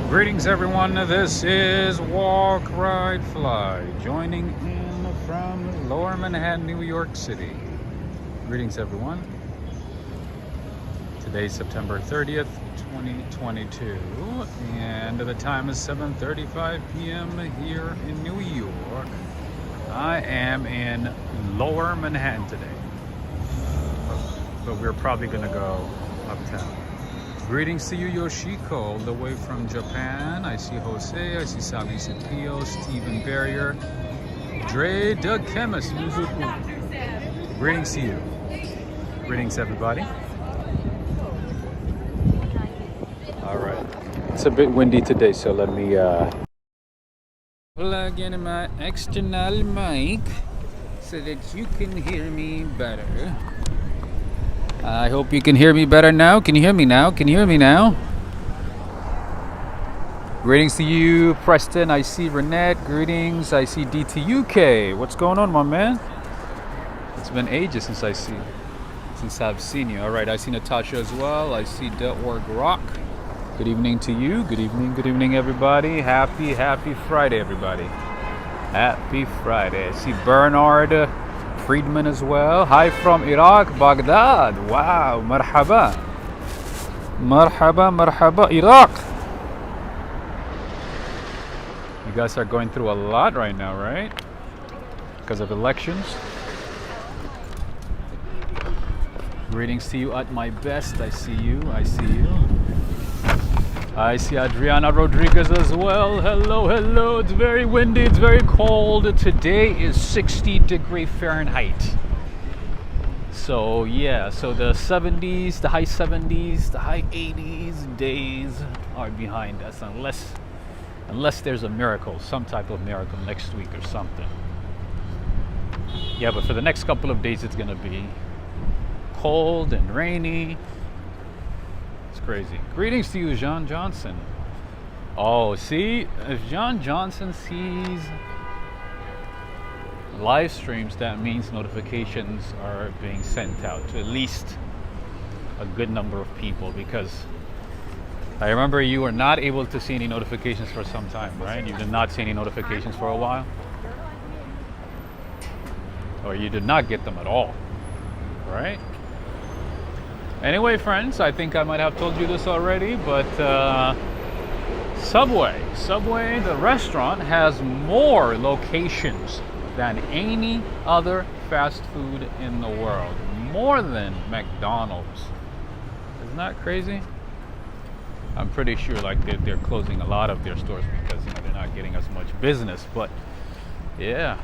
Greetings everyone, this is Walk, Ride, Fly, joining in from Lower Manhattan, New York City. Greetings everyone. Today's September 30th, 2022, and the time is 7:35 p.m. here in New York. I am in Lower Manhattan today, but we're probably gonna go uptown. Greetings to you, Yoshiko, all the way from Japan. I see Jose, I see Sally Cepillo, Stephen Barrier, Dre, Doug Chemist. Greetings to you. Greetings, everybody. All right. It's a bit windy today, so let me plug in my external mic so that you can hear me better. I hope you can hear me better now. Can you hear me now? Can you hear me now? Greetings to you, Preston. I see Renette. Greetings. I see DTUK. What's going on, my man? It's been ages since I've seen you. All right, I see Natasha as well. I see .org Rock. Good evening to you. Good evening, everybody. Happy Friday, everybody. Happy Friday. I see Bernard Friedman as well. Hi from Iraq, Baghdad. Wow, marhaba, Iraq. You guys are going through a lot right now, right? Because of elections. Greetings to you at my best. I see you. I see Adriana Rodriguez as well. Hello. It's very windy. It's very cold. Today is 60-degree Fahrenheit. So yeah, so the 70s, the high 70s, the high 80s days are behind us, unless there's a miracle, some type of miracle next week or something. Yeah, but for the next couple of days, it's gonna be cold and rainy. Crazy. Greetings to you, John Johnson. Oh, see, if John Johnson sees live streams, that means notifications are being sent out to at least a good number of people, because I remember you were not able to see any notifications for some time, right? You did not see any notifications for a while, or you did not get them at all, right? Anyway, friends, I think I might have told you this already, but Subway, the restaurant, has more locations than any other fast food in the world. More than McDonald's. Isn't that crazy? I'm pretty sure like they're closing a lot of their stores because they're not getting as much business. But yeah,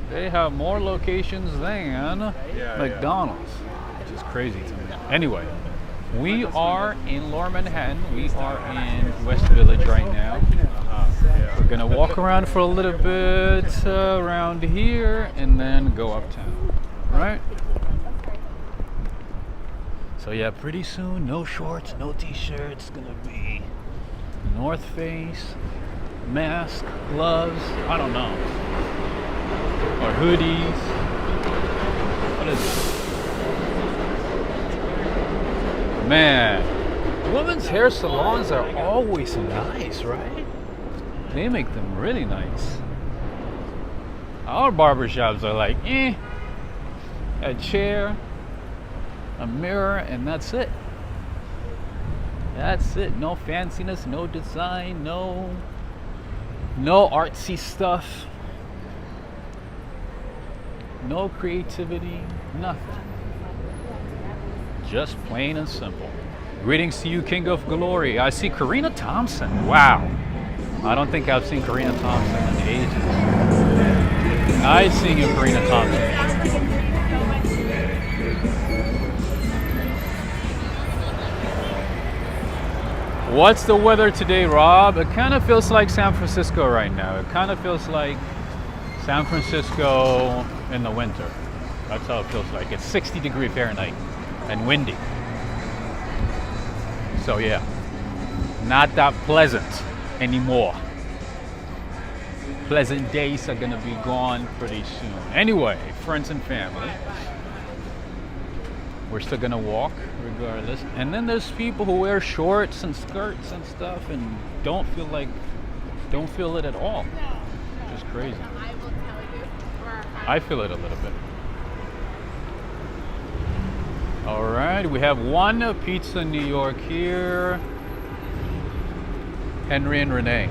they have more locations than McDonald's. Which is crazy to me. Anyway, we are in Lower Manhattan. We are in West Village right now. We're gonna walk around for a little bit around here and then go uptown, right? So yeah, pretty soon, no shorts, no t-shirts. Gonna be North Face, mask, gloves, I don't know, or hoodies. What is it? Man, women's hair salons are always nice, right? They make them really nice. Our barbershops are like, a chair, a mirror, and that's it. That's it. No fanciness, no design, no artsy stuff, no creativity, nothing. Just plain and simple. Greetings to you, King of Glory. I see Karina Thompson. Wow. I don't think I've seen Karina Thompson in ages. Nice seeing you, Karina Thompson. What's the weather today, Rob? It kind of feels like San Francisco right now. It kind of feels like San Francisco in the winter. That's how it feels like. It's 60-degree Fahrenheit. And windy. So yeah, not that pleasant anymore. Pleasant days are gonna be gone pretty soon. Anyway, friends and family, We're still gonna walk regardless. And then there's people who wear shorts and skirts and stuff and don't feel it at all. Just crazy. I feel it a little bit. All right, we have one pizza New York here. Henry and Renee.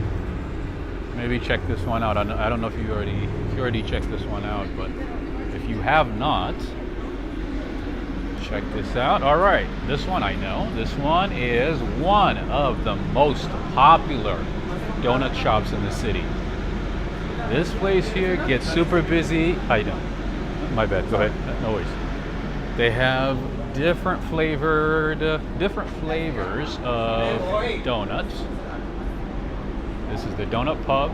Maybe check this one out. I don't know if you already checked this one out, but if you have not, check this out. All right, this one I know. This one is one of the most popular donut shops in the city. This place here gets super busy. I know. My bad. Go ahead. No worries. They have different flavors of donuts. This is the donut pub.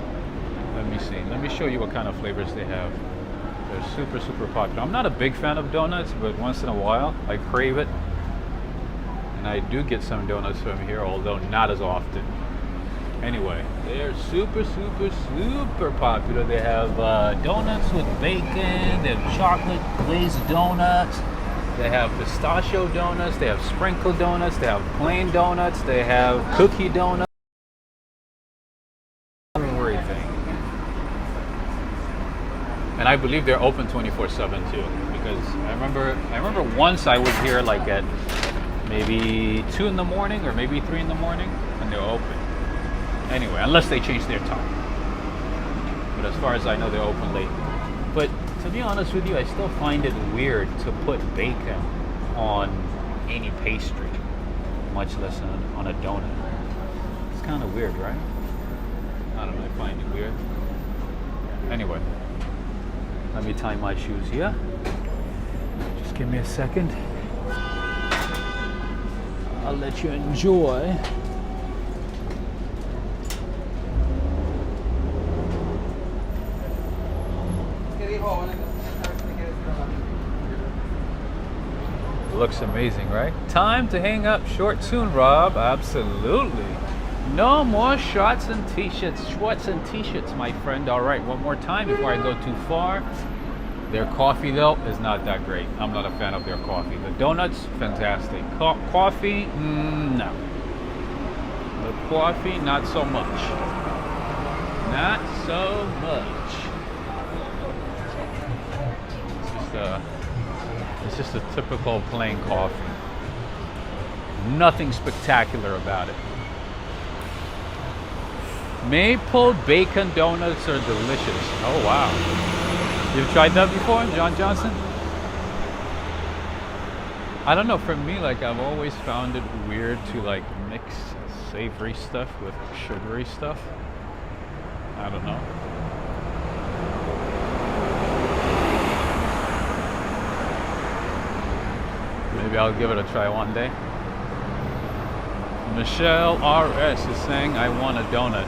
Let me see. Let me show you what kind of flavors they have. They're super, super popular. I'm not a big fan of donuts, but once in a while I crave it. And I do get some donuts from here, although not as often. Anyway, they're super, super, super popular. They have donuts with bacon. They have chocolate glazed donuts. They have pistachio donuts. They have sprinkled donuts. They have plain donuts. They have cookie donuts. Everything. And I believe they're open 24/7 too. Because I remember once I was here like at maybe 2 in the morning or maybe 3 in the morning, and they're open. Anyway, unless they change their time. But as far as I know, they're open late. But to be honest with you, I still find it weird to put bacon on any pastry, much less on a donut. It's kind of weird, right? I don't know, I find it weird. Anyway, let me tie my shoes here. Just give me a second. I'll let you enjoy. Looks amazing, right? Time to hang up short soon, Rob. Absolutely. No more shorts and t-shirts. Shorts and t-shirts, my friend. All right, one more time before I go too far. Their coffee, though, is not that great. I'm not a fan of their coffee. The donuts, fantastic. Coffee, no. The coffee, not so much. Not so much. It's just a typical plain coffee. Nothing spectacular about it. Maple bacon donuts are delicious. Oh wow. You've tried that before, John Johnson? I don't know, for me, like I've always found it weird to like mix savory stuff with sugary stuff. I don't know. Maybe I'll give it a try one day. Michelle RS is saying, I want a donut.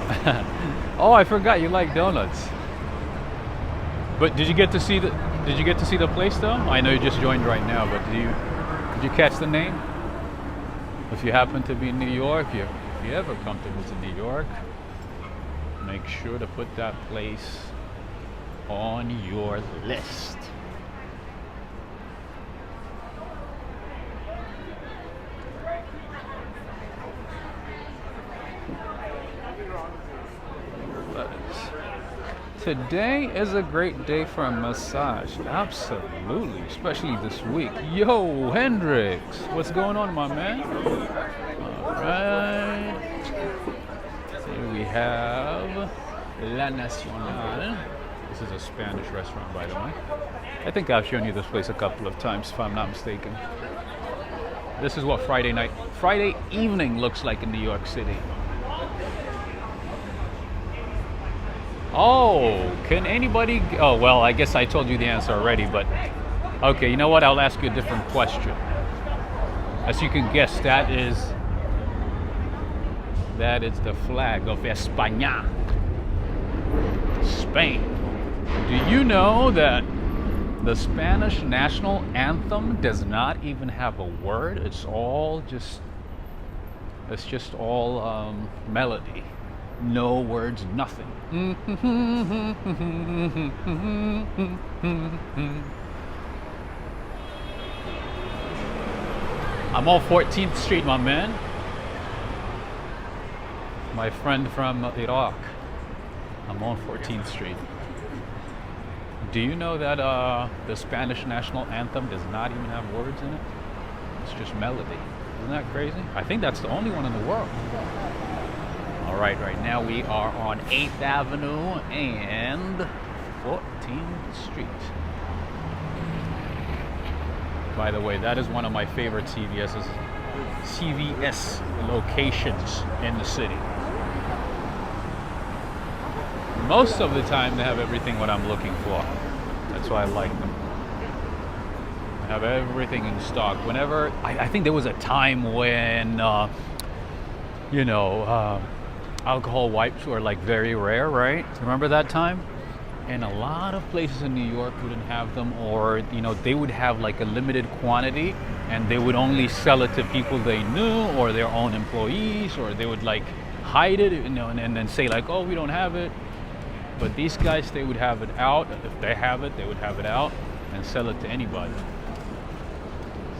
Oh, I forgot you like donuts. But did you get to see the place though? I know you just joined right now, but did you catch the name? If you happen to be in New York, if you ever come to visit New York, make sure to put that place on your list. Today is a great day for a massage. Absolutely, especially this week. Yo, Hendrix, what's going on, my man? All right. Here we have La Nacional. This is a Spanish restaurant, by the way. I think I've shown you this place a couple of times, if I'm not mistaken. This is what Friday evening looks like in New York City. Oh, can anybody... Oh, well, I guess I told you the answer already, but... Okay, you know what? I'll ask you a different question. As you can guess, that is the flag of España. Spain. Do you know that the Spanish national anthem does not even have a word? It's just all melody. No words, nothing. I'm on 14th Street, my man. My friend from Iraq. I'm on 14th Street. Do you know that the Spanish national anthem does not even have words in it? It's just melody. Isn't that crazy? I think that's the only one in the world. All right, right now we are on 8th Avenue and 14th Street. By the way, that is one of my favorite CVS locations in the city. Most of the time they have everything what I'm looking for. That's why I like them. They have everything in stock. Whenever, I think there was a time when, alcohol wipes were like very rare, right? Remember that time? And a lot of places in New York wouldn't have them, or they would have like a limited quantity and they would only sell it to people they knew or their own employees, or they would like hide it, and then say like, oh, we don't have it. But these guys, they would have it out. If they have it, they would have it out and sell it to anybody.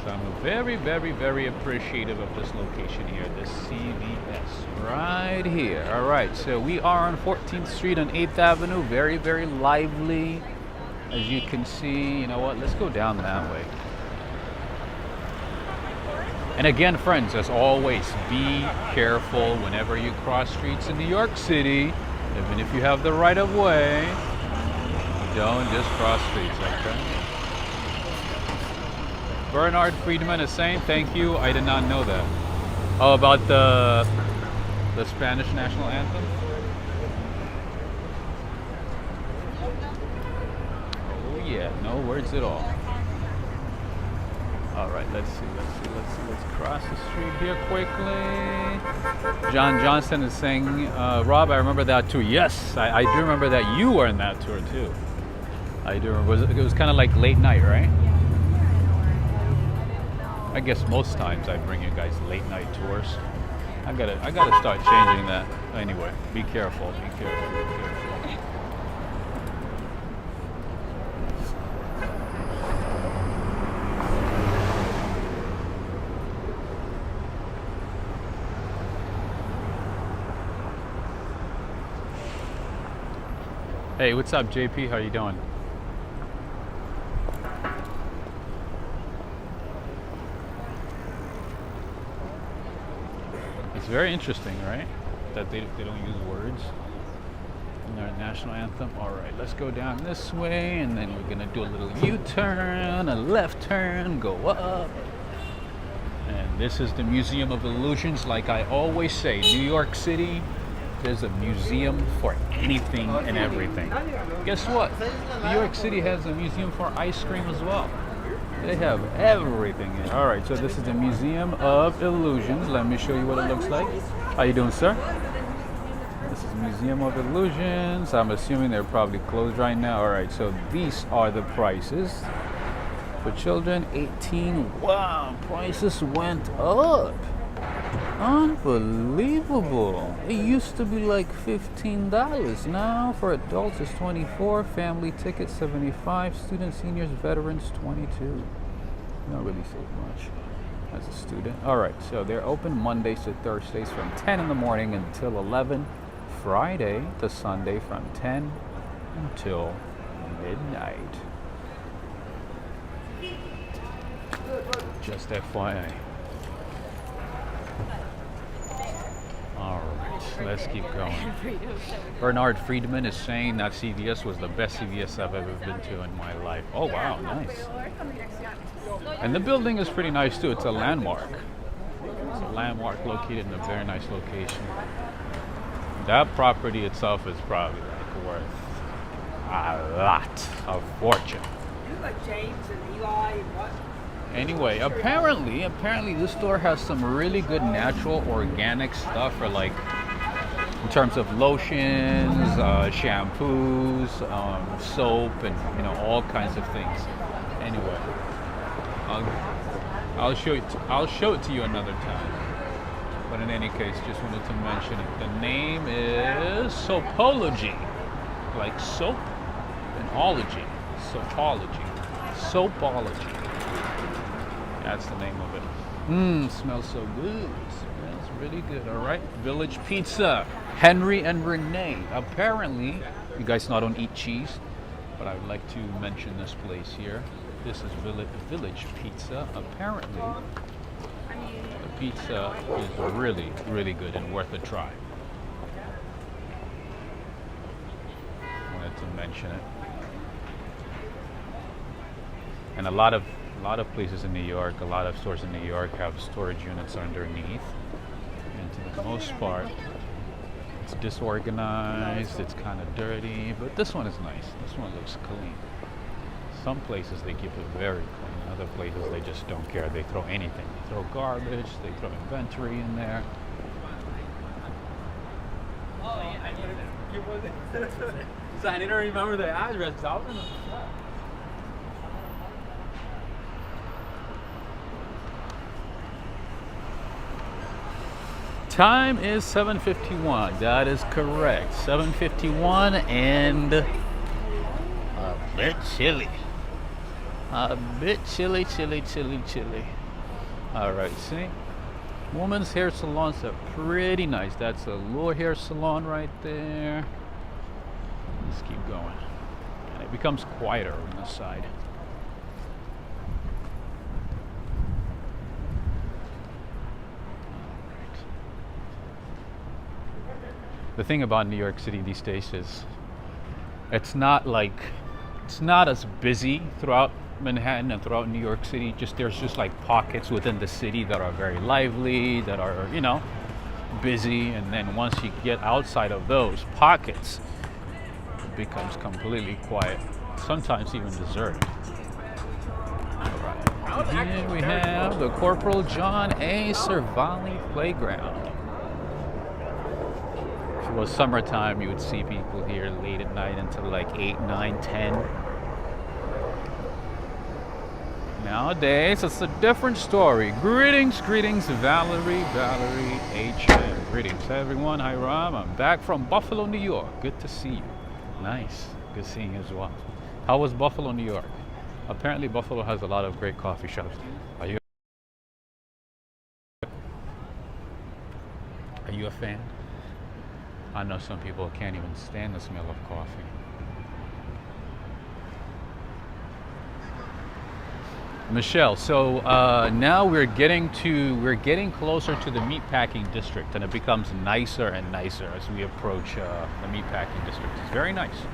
So I'm very, very, very appreciative of this location here, this CVS right here. All right, so we are on 14th Street and 8th Avenue. Very, very lively, as you can see. You know what? Let's go down that way. And again, friends, as always, be careful whenever you cross streets in New York City. Even if you have the right of way, don't just cross streets, okay? Bernard Friedman is saying, thank you, I did not know that. Oh, about the Spanish national anthem? Oh yeah, no words at all. All right, let's see. Let's cross the street here quickly. John Johnson is saying, Rob, I remember that tour. Yes, I do remember that you were in that tour too. I do remember. It was kind of like late night, right? I guess most times I bring you guys late night tours. I gotta start changing that. Anyway, be careful. Be careful. Hey, what's up, JP? How you doing? It's very interesting, right? That they don't use words in their national anthem. All right, let's go down this way, and then we're gonna do a little U-turn, a left turn, go up. And this is the Museum of Illusions. Like I always say, New York City, there's a museum for anything and everything. Guess what? New York City has a museum for ice cream as well. They have everything in. All right, so this is the Museum of Illusions. Let me show you what it looks like. How you doing, sir? This is Museum of Illusions. I'm assuming they're probably closed right now. All right, so these are the prices. For children, 18. Wow, prices went up. Unbelievable. It used to be like $15. Now for adults it's $24. Family tickets $75. Students, seniors, veterans $22. You don't really save much as a student. Alright, so they're open Mondays to Thursdays from 10 in the morning until 11. Friday to Sunday from 10 until midnight. Just FYI. All right, let's keep going. Bernard Friedman is saying that CVS was the best CVS I've ever been to in my life. Oh wow, nice. And the building is pretty nice too. It's a landmark. It's a landmark located in a very nice location. That property itself is probably like worth a lot of fortune. James and Eli and what? Anyway, apparently this store has some really good natural organic stuff for like in terms of lotions, shampoos, soap, and all kinds of things. Anyway, I'll show it to you another time. But in any case, just wanted to mention it. The name is Soapology, like soap and ology, soapology, soapology. That's the name of it. Smells so good. Smells really good. All right, Village Pizza. Henry and Renee. Apparently, you guys not don't eat cheese, but I would like to mention this place here. This is Village Pizza. Apparently, the pizza is really, really good and worth a try. Wanted to mention it. And a lot of places in New York, a lot of stores in New York have storage units underneath. And to the most part, it's disorganized, it's kind of dirty, but this one is nice. This one looks clean. Some places they keep it very clean. Other places they just don't care. They throw anything. They throw garbage, they throw inventory in there. Oh, yeah, I need to so I need to remember the address. Time is 7:51. That is correct. 7:51 and a bit chilly. A bit chilly. All right, see? Women's hair salons are pretty nice. That's a Lure hair salon right there. Let's keep going. And it becomes quieter on this side. The thing about New York City these days is it's not as busy throughout Manhattan and throughout New York City. There's just like pockets within the city that are very lively, that are, busy, and then once you get outside of those pockets, it becomes completely quiet, sometimes even deserted. All right. Here we have the Corporal John A. Cervali Playground. If it was summertime, you would see people here late at night until like 8, 9, 10. Nowadays, it's a different story. Greetings, Valerie, HM. Greetings, everyone. Hi, Rob. I'm back from Buffalo, New York. Good to see you. Nice. Good seeing you as well. How was Buffalo, New York? Apparently, Buffalo has a lot of great coffee shops. Are you a fan? I know some people can't even stand the smell of coffee. Michelle, so now we're getting closer to the Meatpacking District, and it becomes nicer and nicer as we approach the Meatpacking District. It's very nice.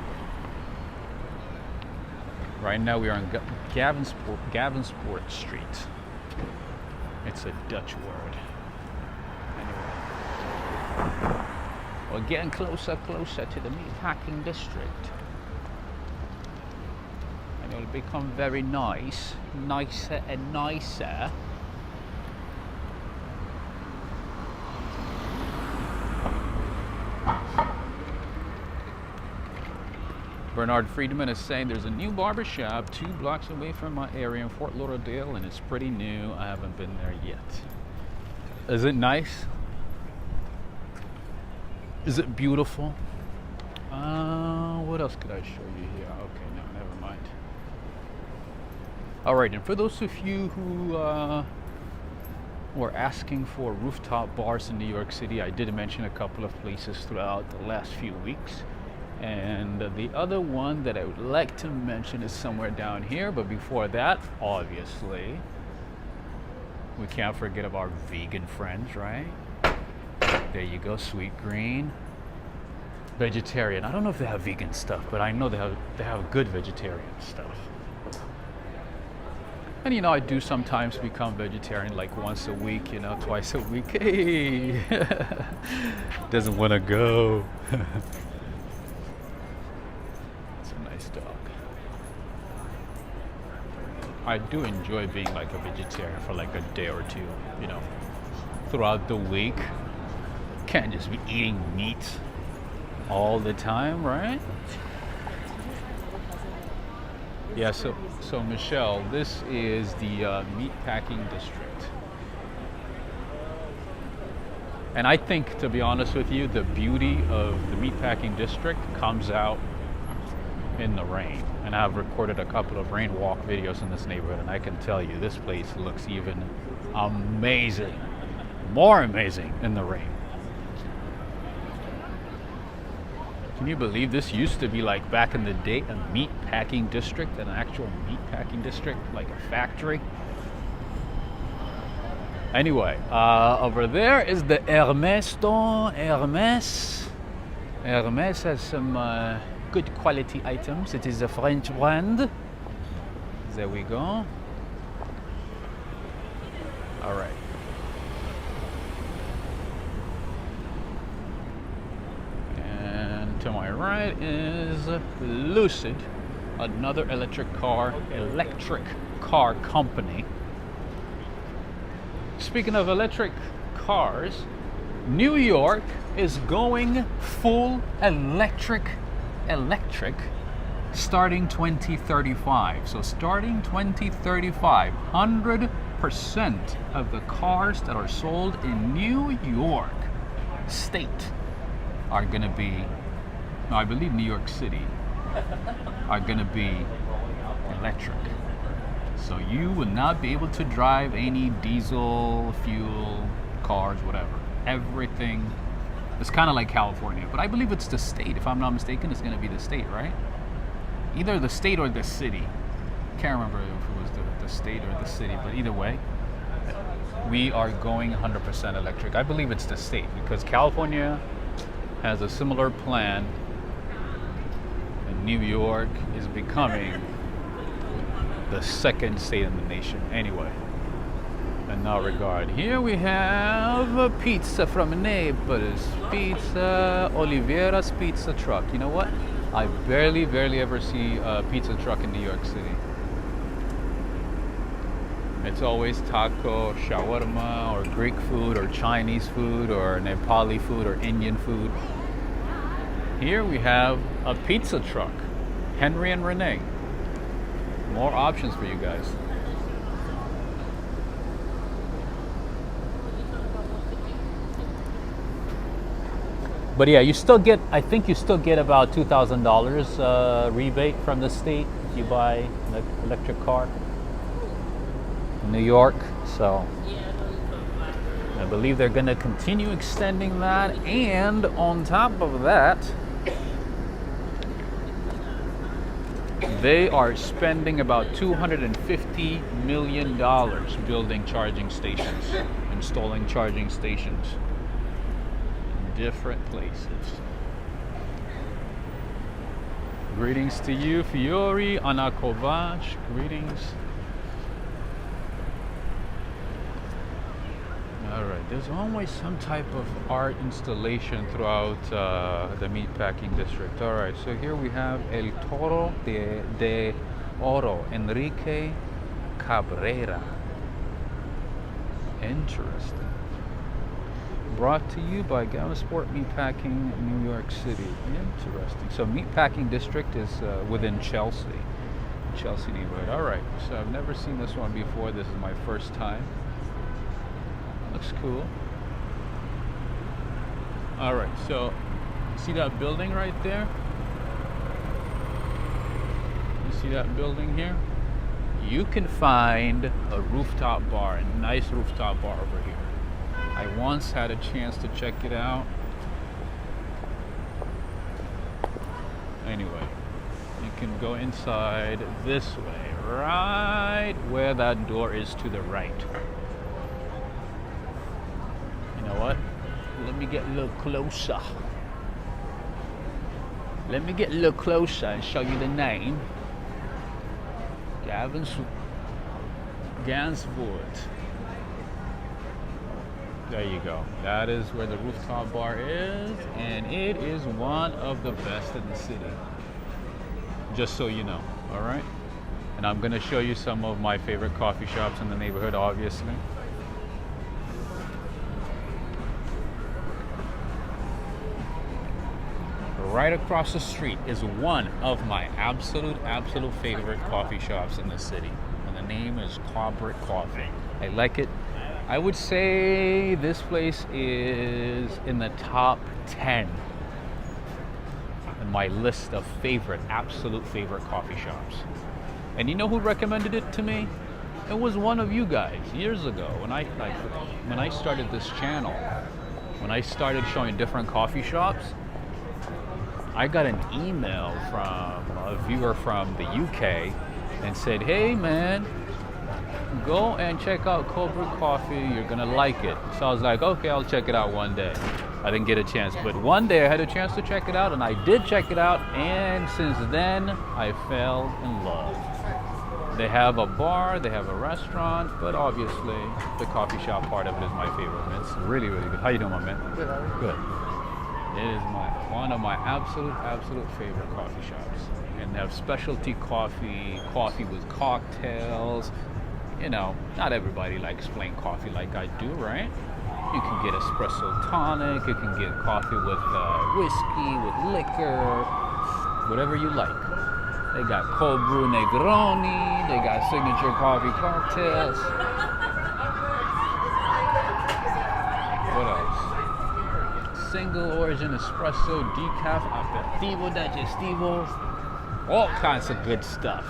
Right now we are on Gavensport Street. It's a Dutch word. Anyway, we're getting closer to the Meatpacking District. And it'll become very nicer and nicer. Bernard Friedman is saying there's a new barber shop 2 blocks away from my area in Fort Lauderdale, and it's pretty new. I haven't been there yet. Is it nice? Is it beautiful? What else could I show you here? Okay, no, never mind. All right, and for those of you who were asking for rooftop bars in New York City, I did mention a couple of places throughout the last few weeks. And the other one that I would like to mention is somewhere down here. But before that, obviously, we can't forget about vegan friends, right? There you go, Sweet Green. Vegetarian. I don't know if they have vegan stuff, but I know they have good vegetarian stuff. And I do sometimes become vegetarian, like once a week, twice a week. Hey, doesn't want to go. It's a nice dog. I do enjoy being like a vegetarian for like a day or two, throughout the week. Can't just be eating meat all the time, right? Yeah, so Michelle, this is the Meatpacking District. And I think, to be honest with you, the beauty of the Meatpacking District comes out in the rain. And I've recorded a couple of rain walk videos in this neighborhood, and I can tell you, this place looks even amazing. More amazing in the rain. Can you believe this used to be like back in the day a meatpacking district, an actual meatpacking district, like a factory? Anyway, over there is the Hermes store. Hermes has some good quality items. It is a French brand. There we go. All right. And to my right is Lucid, another electric car company. Speaking of electric cars, New York is going full electric starting 2035. So starting 2035, 100% of the cars that are sold in New York State are going to be, no, I believe New York City, are going to be electric. So you will not be able to drive any diesel, fuel, cars, whatever. Everything. It's kind of like California, but I believe it's the state. If I'm not mistaken, it's going to be the state, right? Either the state or the city. Can't remember if it was the state or the city, but either way, we are going 100% electric. I believe it's the state because California has a similar plan, and New York is becoming the second state in the nation. Anyway, in that regard, here we have a pizza from Naples. Pizza, Oliveira's pizza truck. You know what? I barely ever see a pizza truck in New York City. It's always taco, shawarma, or Greek food, or Chinese food, or Nepali food, or Indian food. Here we have a pizza truck. Henry and Renee. More options for you guys. But yeah, you still get, I think you still get about $2,000 rebate from the state if you buy an electric car in New York. So I believe they're going to continue extending that. And on top of that, they are spending about $250 million building charging stations, installing charging stations in different places. Greetings to you, Fiori, Anna Kovac. Greetings. All right, there's always some type of art installation throughout the Meatpacking District. All right, so here we have El Toro de Oro, Enrique Cabrera. Interesting. Brought to you by Gallisport Meatpacking, New York City. Interesting. So Meatpacking District is within Chelsea neighborhood. All right, so I've never seen this one before. This is my first time. Looks cool. All right, so see that building right there? You see that building here? You can find a rooftop bar, a nice rooftop bar over here. I once had a chance to check it out. Anyway, you can go inside this way, right where that door is to the right. You know what? Let me get a little closer. Let me get a little closer and show you the name. Gansvoort. There you go. That is where the rooftop bar is, and it is one of the best in the city. Just so you know, all right? And I'm gonna show you some of my favorite coffee shops in the neighborhood, obviously. Right across the street is one of my absolute favorite coffee shops in the city. And the name is Clobbert Coffee. I like it. I would say this place is in the top 10 in my list of absolute favorite coffee shops. And you know who recommended it to me? It was one of you guys years ago when I started this channel. When I started showing different coffee shops, I got an email from a viewer from the UK and said, "Hey man, go and check out Cold Brew Coffee. You're gonna like it." So I was like, "Okay, I'll check it out one day." I didn't get a chance, but one day I had a chance to check it out, and I did check it out, and since then I fell in love. They have a bar, they have a restaurant, but obviously the coffee shop part of it is my favorite. And it's really, really good. How you doing, my man? Good. How are you? Good. It is one of my absolute favorite coffee shops. And they have specialty coffee, coffee with cocktails. You know, not everybody likes plain coffee like I do, right? You can get espresso tonic, you can get coffee with whiskey, with liquor, whatever you like. They got cold brew Negroni, they got signature coffee cocktails. What else? Single origin espresso, decaf, aperitivo, digestivo, all kinds of good stuff.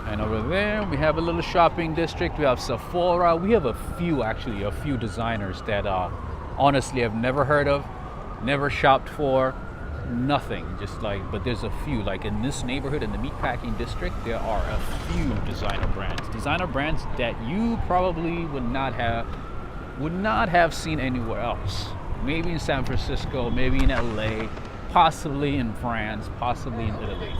And over there, we have a little shopping district. We have Sephora. We have a few designers that honestly I've never heard of, never shopped for, nothing. Just like, but there's a few. Like in this neighborhood, in the Meatpacking District, there are a few designer brands that you probably would not have seen anywhere else. Maybe in San Francisco, maybe in LA, possibly in France, possibly in Italy.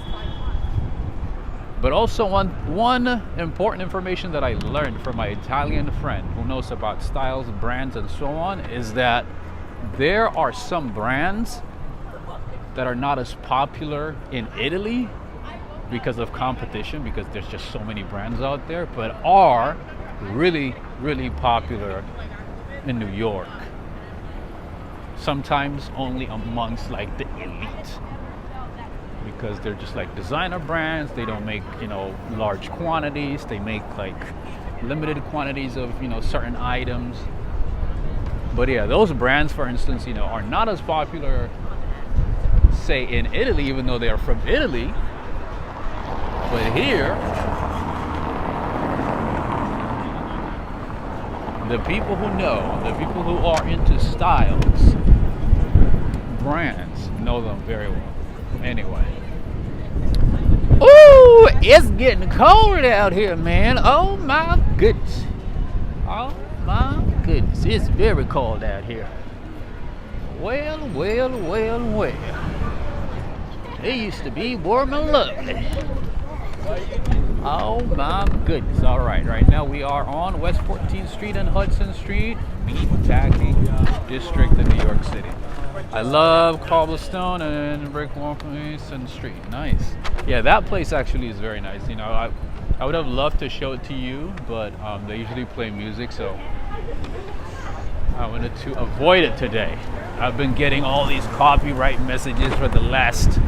But also one important information that I learned from my Italian friend who knows about styles, brands, and so on is that there are some brands that are not as popular in Italy because of competition, because there's just so many brands out there, but are really, really popular in New York. Sometimes only amongst like the elite, because they're just like designer brands. They don't make, large quantities. They make like limited quantities of, certain items. But yeah, those brands, for instance, are not as popular, say, in Italy, even though they are from Italy. But here, the people who know, the people who are into styles, brands, know them very well. Anyway. Ooh, it's getting cold out here, man. Oh my goodness. Oh my goodness. It's very cold out here. Well. It used to be warm and lovely. Oh my goodness. All right now we are on West 14th Street and Hudson Street, Meatpacking District in New York City. I love cobblestone and brick walkways and street. Nice. Yeah, that place actually is very nice. I would have loved to show it to you, but they usually play music, so I wanted to avoid it today. I've been getting all these copyright messages for the last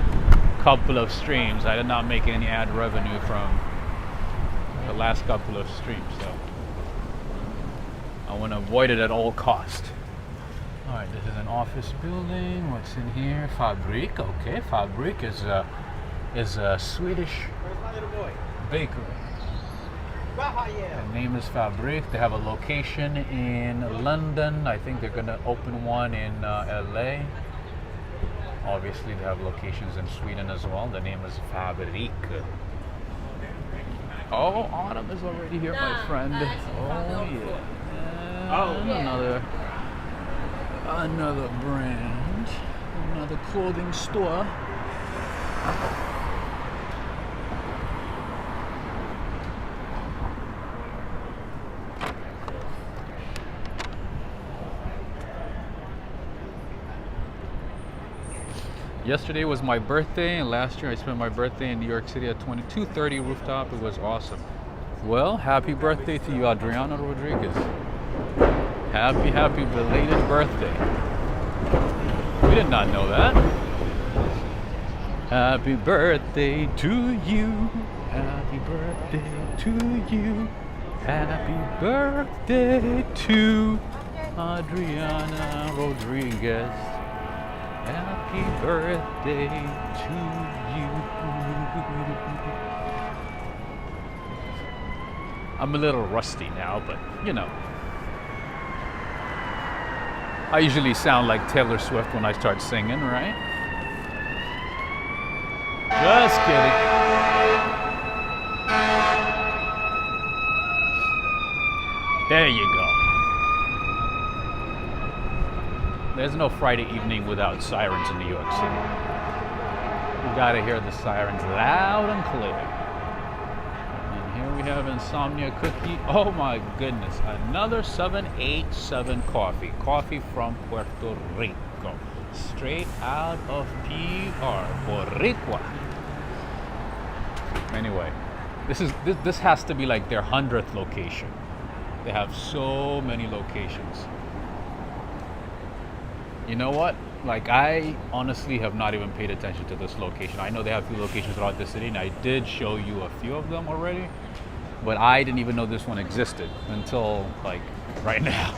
couple of streams. I did not make any ad revenue from the last couple of streams, so I want to avoid it at all costs. All right, this is an office building. What's in here? Fabrik. Okay, Fabrik is a Swedish bakery. The name is Fabrik. They have a location in London. I think they're gonna open one in LA. Obviously, they have locations in Sweden as well. The name is Fabrik. Oh, Autumn is already here, my friend. Oh yeah. Another brand, another clothing store. Yesterday was my birthday, and last year I spent my birthday in New York City at 2230 Rooftop. It was awesome. Well, happy birthday to you, Adriana Rodriguez. Happy belated birthday. We did not know that. Happy birthday to you. Happy birthday to you. Happy birthday to Adriana Rodriguez. Happy birthday to you. I'm a little rusty now, but you know. I usually sound like Taylor Swift when I start singing, right? Just kidding. There you go. There's no Friday evening without sirens in New York City. You gotta hear the sirens loud and clear. And here we have Insomnia Cookie. Oh my goodness, another 787 coffee. Coffee from Puerto Rico. Straight out of PR, Boricua. Anyway, this has to be like their 100th location. They have so many locations. You know what? Like, I honestly have not even paid attention to this location. I know they have a few locations throughout the city, and I did show you a few of them already, but I didn't even know this one existed until like right now.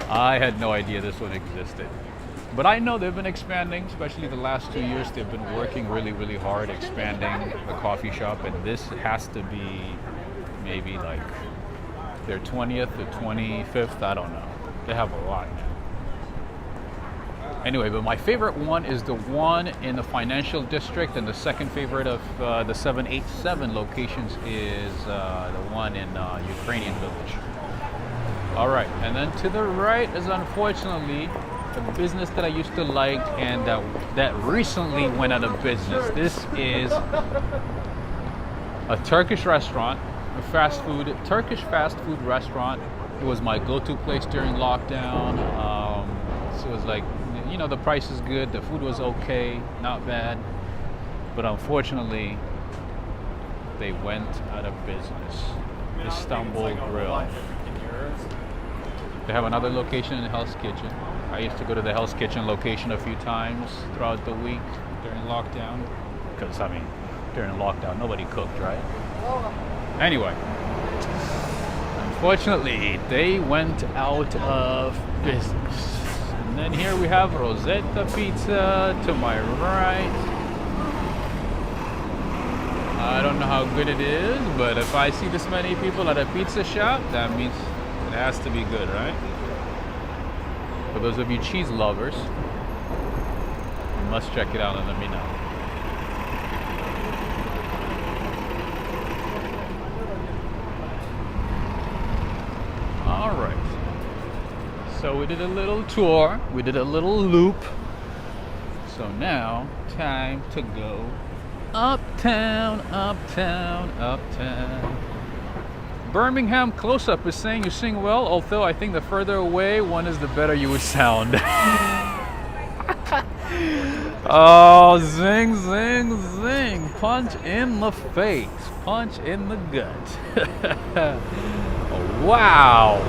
I had no idea this one existed. But I know they've been expanding, especially the last 2 years. They've been working really, really hard expanding the coffee shop, and this has to be maybe like their 20th or 25th, I don't know. They have a lot now. Anyway, but my favorite one is the one in the financial district, and the second favorite of the 787 locations is the one in Ukrainian Village. All right, and then to the right is unfortunately a business that I used to like and that recently went out of business. This is a Turkish restaurant, a Turkish fast food restaurant. It was my go-to place during lockdown. So it was like, you know, the price is good, the food was okay, not bad, but unfortunately they went out of business. Istanbul Grill. They have another location in Hell's Kitchen. I used to go to the Hell's Kitchen location a few times throughout the week during lockdown, because I mean, during lockdown nobody cooked, right? Anyway, unfortunately they went out of business. And then here we have Rosetta Pizza to my right. I don't know how good it is, but if I see this many people at a pizza shop, that means it has to be good, right? For those of you cheese lovers, you must check it out and let me know. All right. So we did a little tour, we did a little loop. So now, time to go uptown, uptown, uptown. Birmingham Close-Up is saying you sing well, although I think the further away one is, the better you would sound. Oh, zing, zing, zing. Punch in the face, punch in the gut. Wow.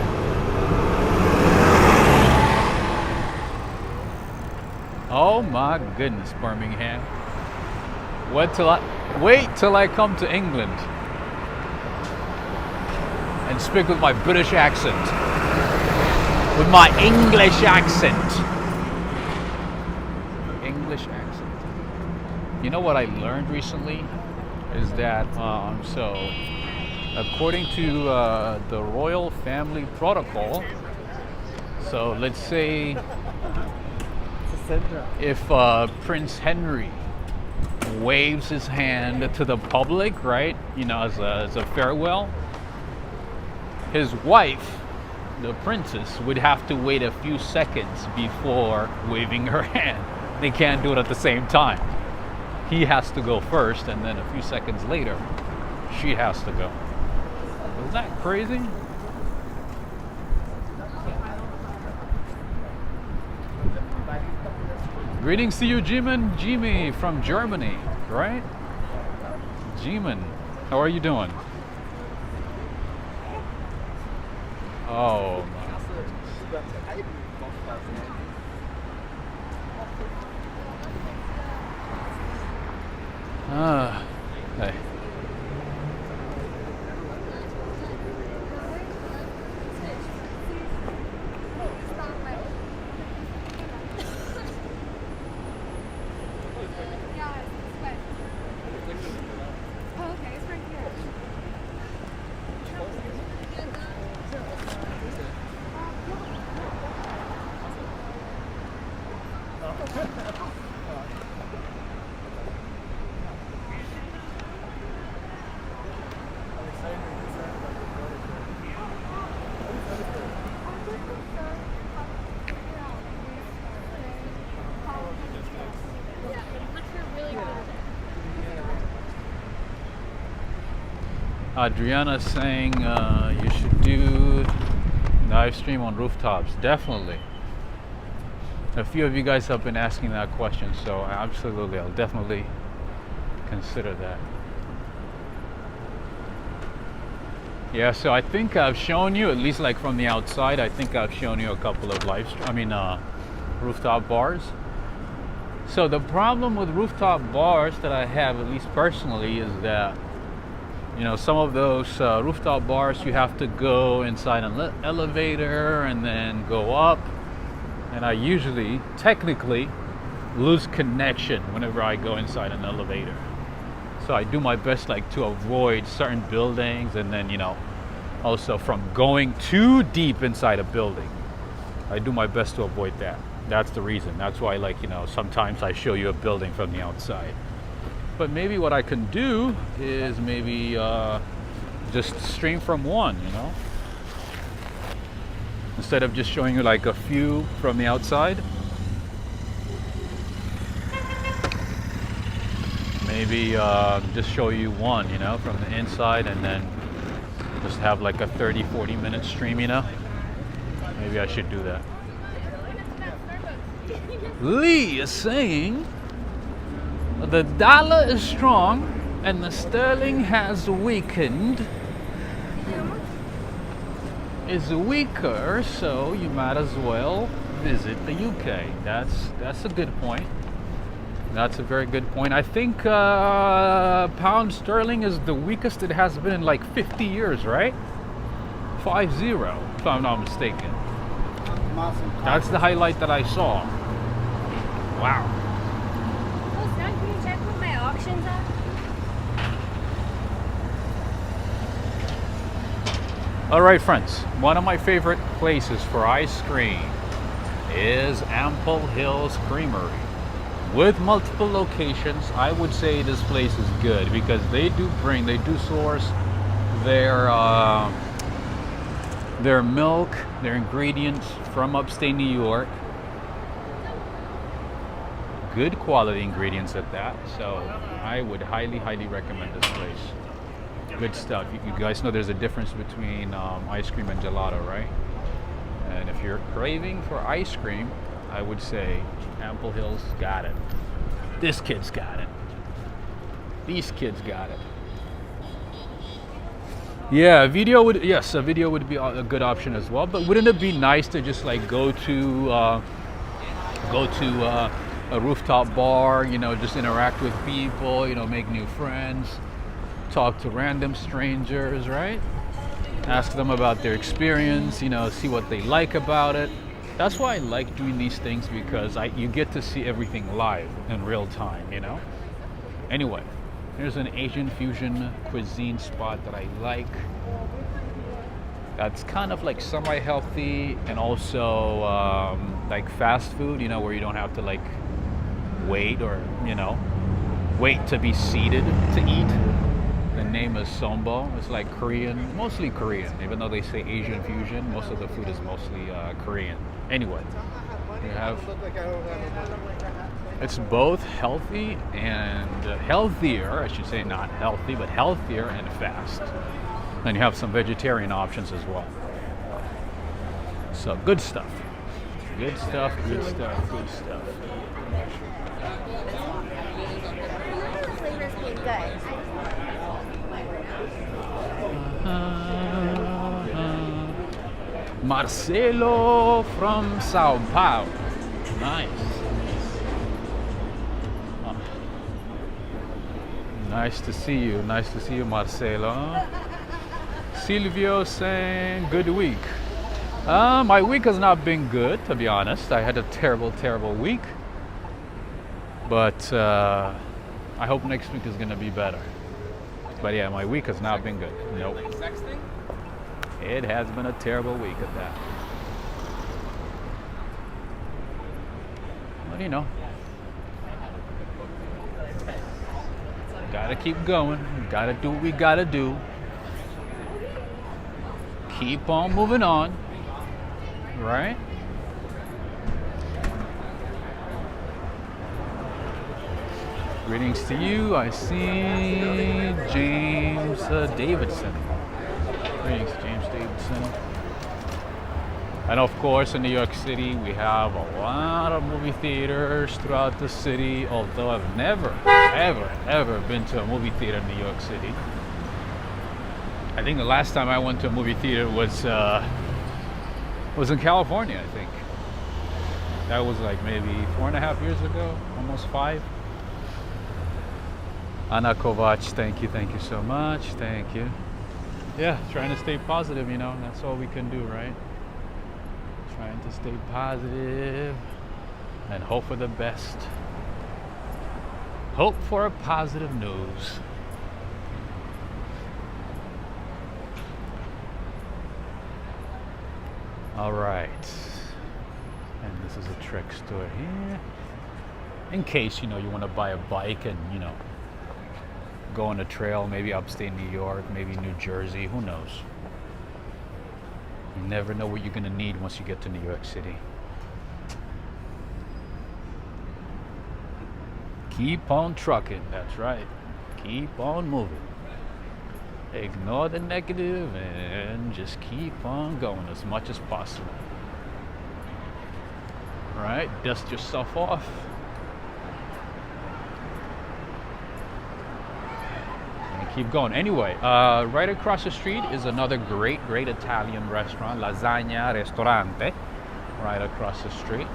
Oh my goodness, Birmingham. Wait till I come to England and speak with my British accent. With my English accent. English accent. You know what I learned recently? Is that, according to the royal family protocol, so let's say if Prince Henry waves his hand to the public, right, you know, as a farewell, his wife, the princess, would have to wait a few seconds before waving her hand. They can't do it at the same time. He has to go first, and then a few seconds later, she has to go. Isn't that crazy? Greetings to you, Jimmy from Germany, right? Jimin, how are you doing? Oh, hey. Adriana saying you should do live stream on rooftops. Definitely. A few of you guys have been asking that question, so absolutely, I'll definitely consider that. Yeah, so I think I've shown you, at least like from the outside, I think I've shown you a couple of rooftop bars. So the problem with rooftop bars that I have, at least personally, is that, you know, some of those rooftop bars, you have to go inside an elevator and then go up. And I usually, technically, lose connection whenever I go inside an elevator. So I do my best like to avoid certain buildings, and then, you know, also from going too deep inside a building. I do my best to avoid that. That's the reason. That's why, like, you know, sometimes I show you a building from the outside. But maybe what I can do is maybe just stream from one, you know? Instead of just showing you like a few from the outside. Maybe just show you one, you know, from the inside, and then just have like a 30-40 minute stream, you know? Maybe I should do that. Lee is saying the dollar is strong and the sterling has weakened. Is weaker, so you might as well visit the UK. That's a good point. That's a very good point. I think pound sterling is the weakest it has been in like 50 years, right? 5-0, if I'm not mistaken. That's the highlight that I saw. Wow. Oh, Sam, can you check what my auctions are? All right, friends. One of my favorite places for ice cream is Ample Hills Creamery. With multiple locations, I would say this place is good because they do source their milk, their ingredients from upstate New York. Good quality ingredients at that. So I would highly, highly recommend this place. Good stuff. You guys know there's a difference between ice cream and gelato, right? And if you're craving for ice cream, I would say Ample Hills got it. This kid's got it. These kids got it. Yeah, a video would be a good option as well. But wouldn't it be nice to just like go to a rooftop bar, you know, just interact with people, you know, make new friends, talk to random strangers, right? Ask them about their experience, you know, see what they like about it. That's why I like doing these things, because you get to see everything live in real time, you know? Anyway, here's an Asian fusion cuisine spot that I like. That's kind of like semi-healthy and also like fast food, you know, where you don't have to like wait or, you know, wait to be seated to eat. The name is Sombo. It's like Korean, mostly Korean, even though they say Asian fusion, most of the food is mostly Korean. Anyway, you have, it's both healthy and healthier, I should say, not healthy, but healthier and fast. And you have some vegetarian options as well. So good stuff. Good stuff, good stuff, good stuff. Marcelo from Sao Paulo. Nice. Nice to see you. Nice to see you, Marcelo. Silvio saying good week. My week has not been good, to be honest. I had a terrible, terrible week. But I hope next week is going to be better. But yeah, my week has not been good. Nope. It has been a terrible week at that. But you know, gotta keep going. Gotta do what we gotta do. Keep on moving on. Right? Greetings to you. I see James Davidson. Greetings, James Davidson. And of course, in New York City, we have a lot of movie theaters throughout the city. Although I've never, ever been to a movie theater in New York City. I think the last time I went to a movie theater was in California. I think that was like maybe 4.5 years ago, almost 5. Anna Kovac, thank you so much. Thank you. Yeah, trying to stay positive, you know, that's all we can do, right? Trying to stay positive and hope for the best. Hope for a positive news. All right. And this is a Trek store here. In case, you know, you want to buy a bike and, you know, go on a trail, maybe upstate New York, maybe New Jersey, who knows? You never know what you're gonna need once you get to New York City. Keep on trucking, that's right. Keep on moving. Ignore the negative and just keep on going as much as possible. Right? Dust yourself off. Keep going. Anyway, right across the street is another great Italian restaurant, Lasagna Ristorante. Right across the street.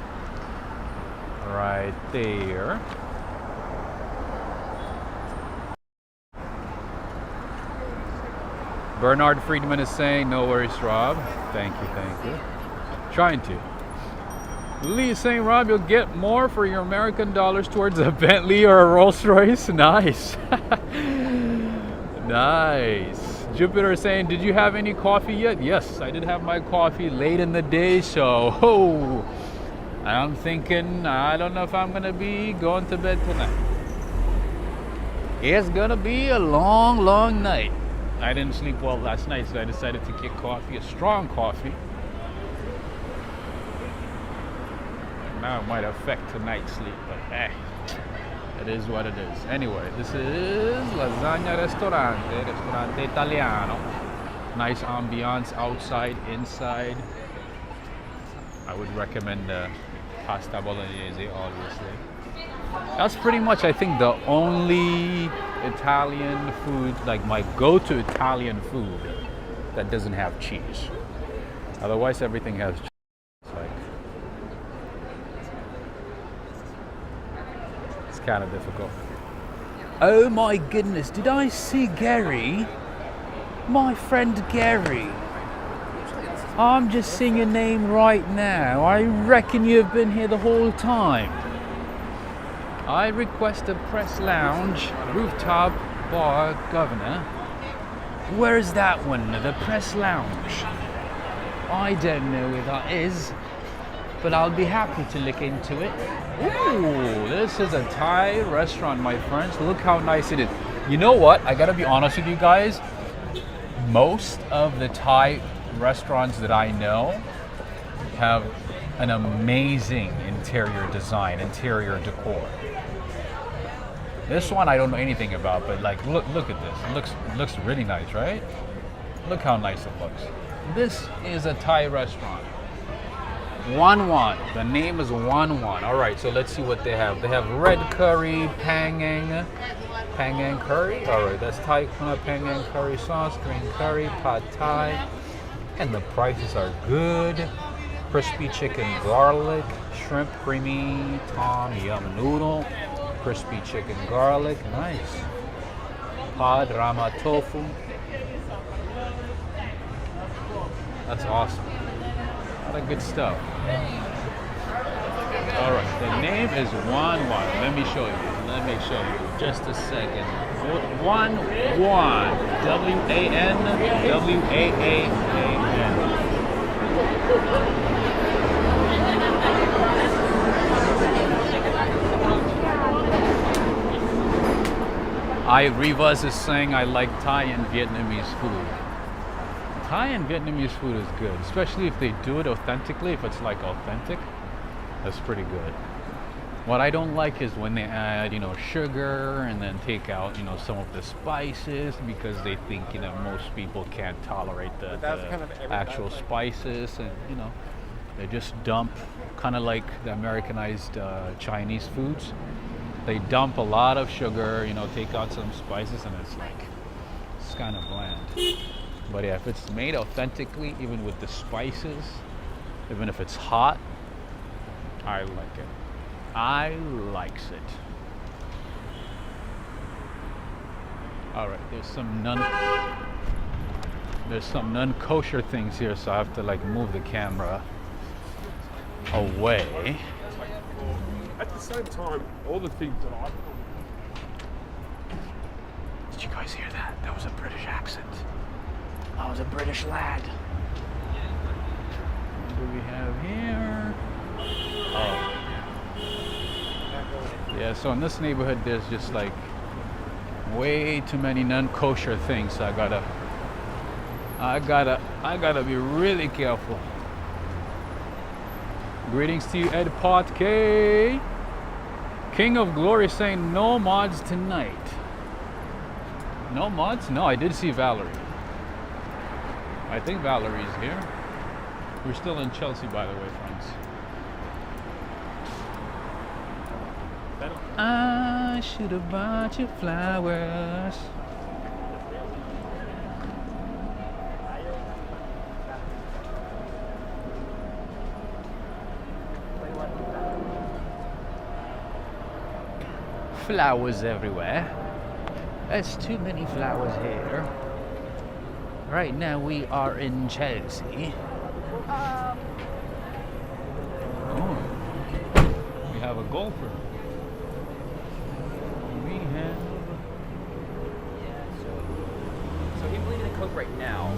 Right there. Bernard Friedman is saying, no worries, Rob. Thank you. Trying to. Lee is saying, Rob, you'll get more for your American dollars towards a Bentley or a Rolls Royce. Nice. Nice. Jupiter is saying, did you have any coffee yet? Yes, I did have my coffee late in the day, so I'm thinking, I don't know if I'm gonna be going to bed tonight. It's gonna be a long night. I didn't sleep well last night, so I decided to get coffee, a strong coffee. Now it might affect tonight's sleep, but hey. It is what it is. Anyway, this is Lasagna Ristorante Italiano. Nice ambiance outside, inside. I would recommend the pasta bolognese, obviously. That's pretty much, I think, the only Italian food, like my go-to Italian food that doesn't have cheese. Otherwise, everything has cheese. Kind of difficult. Oh my goodness, did I see Gary? My friend Gary. I'm just seeing your name right now. I reckon you've been here the whole time. I request a press lounge, rooftop bar, governor. Where is that one? The press lounge. I don't know where that is, but I'll be happy to look into it. Ooh, this is a Thai restaurant, my friends. Look how nice it is. You know what? I gotta be honest with you guys. Most of the Thai restaurants that I know have an amazing interior design, interior decor. This one I don't know anything about, but like, look at this. It looks really nice, right? Look how nice it looks. This is a Thai restaurant. Wan Wan. The name is Wan Wan. All right, so let's see what they have. They have red curry, pangang curry. All right, that's Thai pangang curry sauce, green curry, pad Thai, and the prices are good. Crispy chicken garlic, shrimp creamy tom yum noodle, crispy chicken garlic, nice. Pad rama tofu. That's awesome. A lot of good stuff. All right, the name is Wan Wan. Let me show you. Just a second. Wan Wan. W-A-N W-A-A-A-N. Rivas is saying I like Thai and Vietnamese food. Thai and Vietnamese food is good, especially if they do it authentically. If it's like authentic, that's pretty good. What I don't like is when they add, sugar and then take out, some of the spices because they think, most people can't tolerate the actual spices, and, they just dump, kind of like the Americanized Chinese foods. They dump a lot of sugar, take out some spices, and it's kind of bland. But yeah, if it's made authentically, even with the spices, even if it's hot, I like it. I likes it. All right, there's some non-kosher things here, so I have to move the camera away. At the same time, all the things that I... Did you guys hear that? That was a British accent. I was a British lad. What do we have here? Oh. Yeah, so in this neighborhood there's just way too many non-kosher things, so I gotta be really careful. Greetings to you, Ed Pot K. King of Glory saying no mods tonight. No mods? No, I did see Valerie. I think Valerie's here. We're still in Chelsea, by the way, friends. I should have bought you flowers. Flowers everywhere. There's too many flowers here. Right now we are in Chelsea. Oh. We have a golfer. We have... So he's leading the cook right now.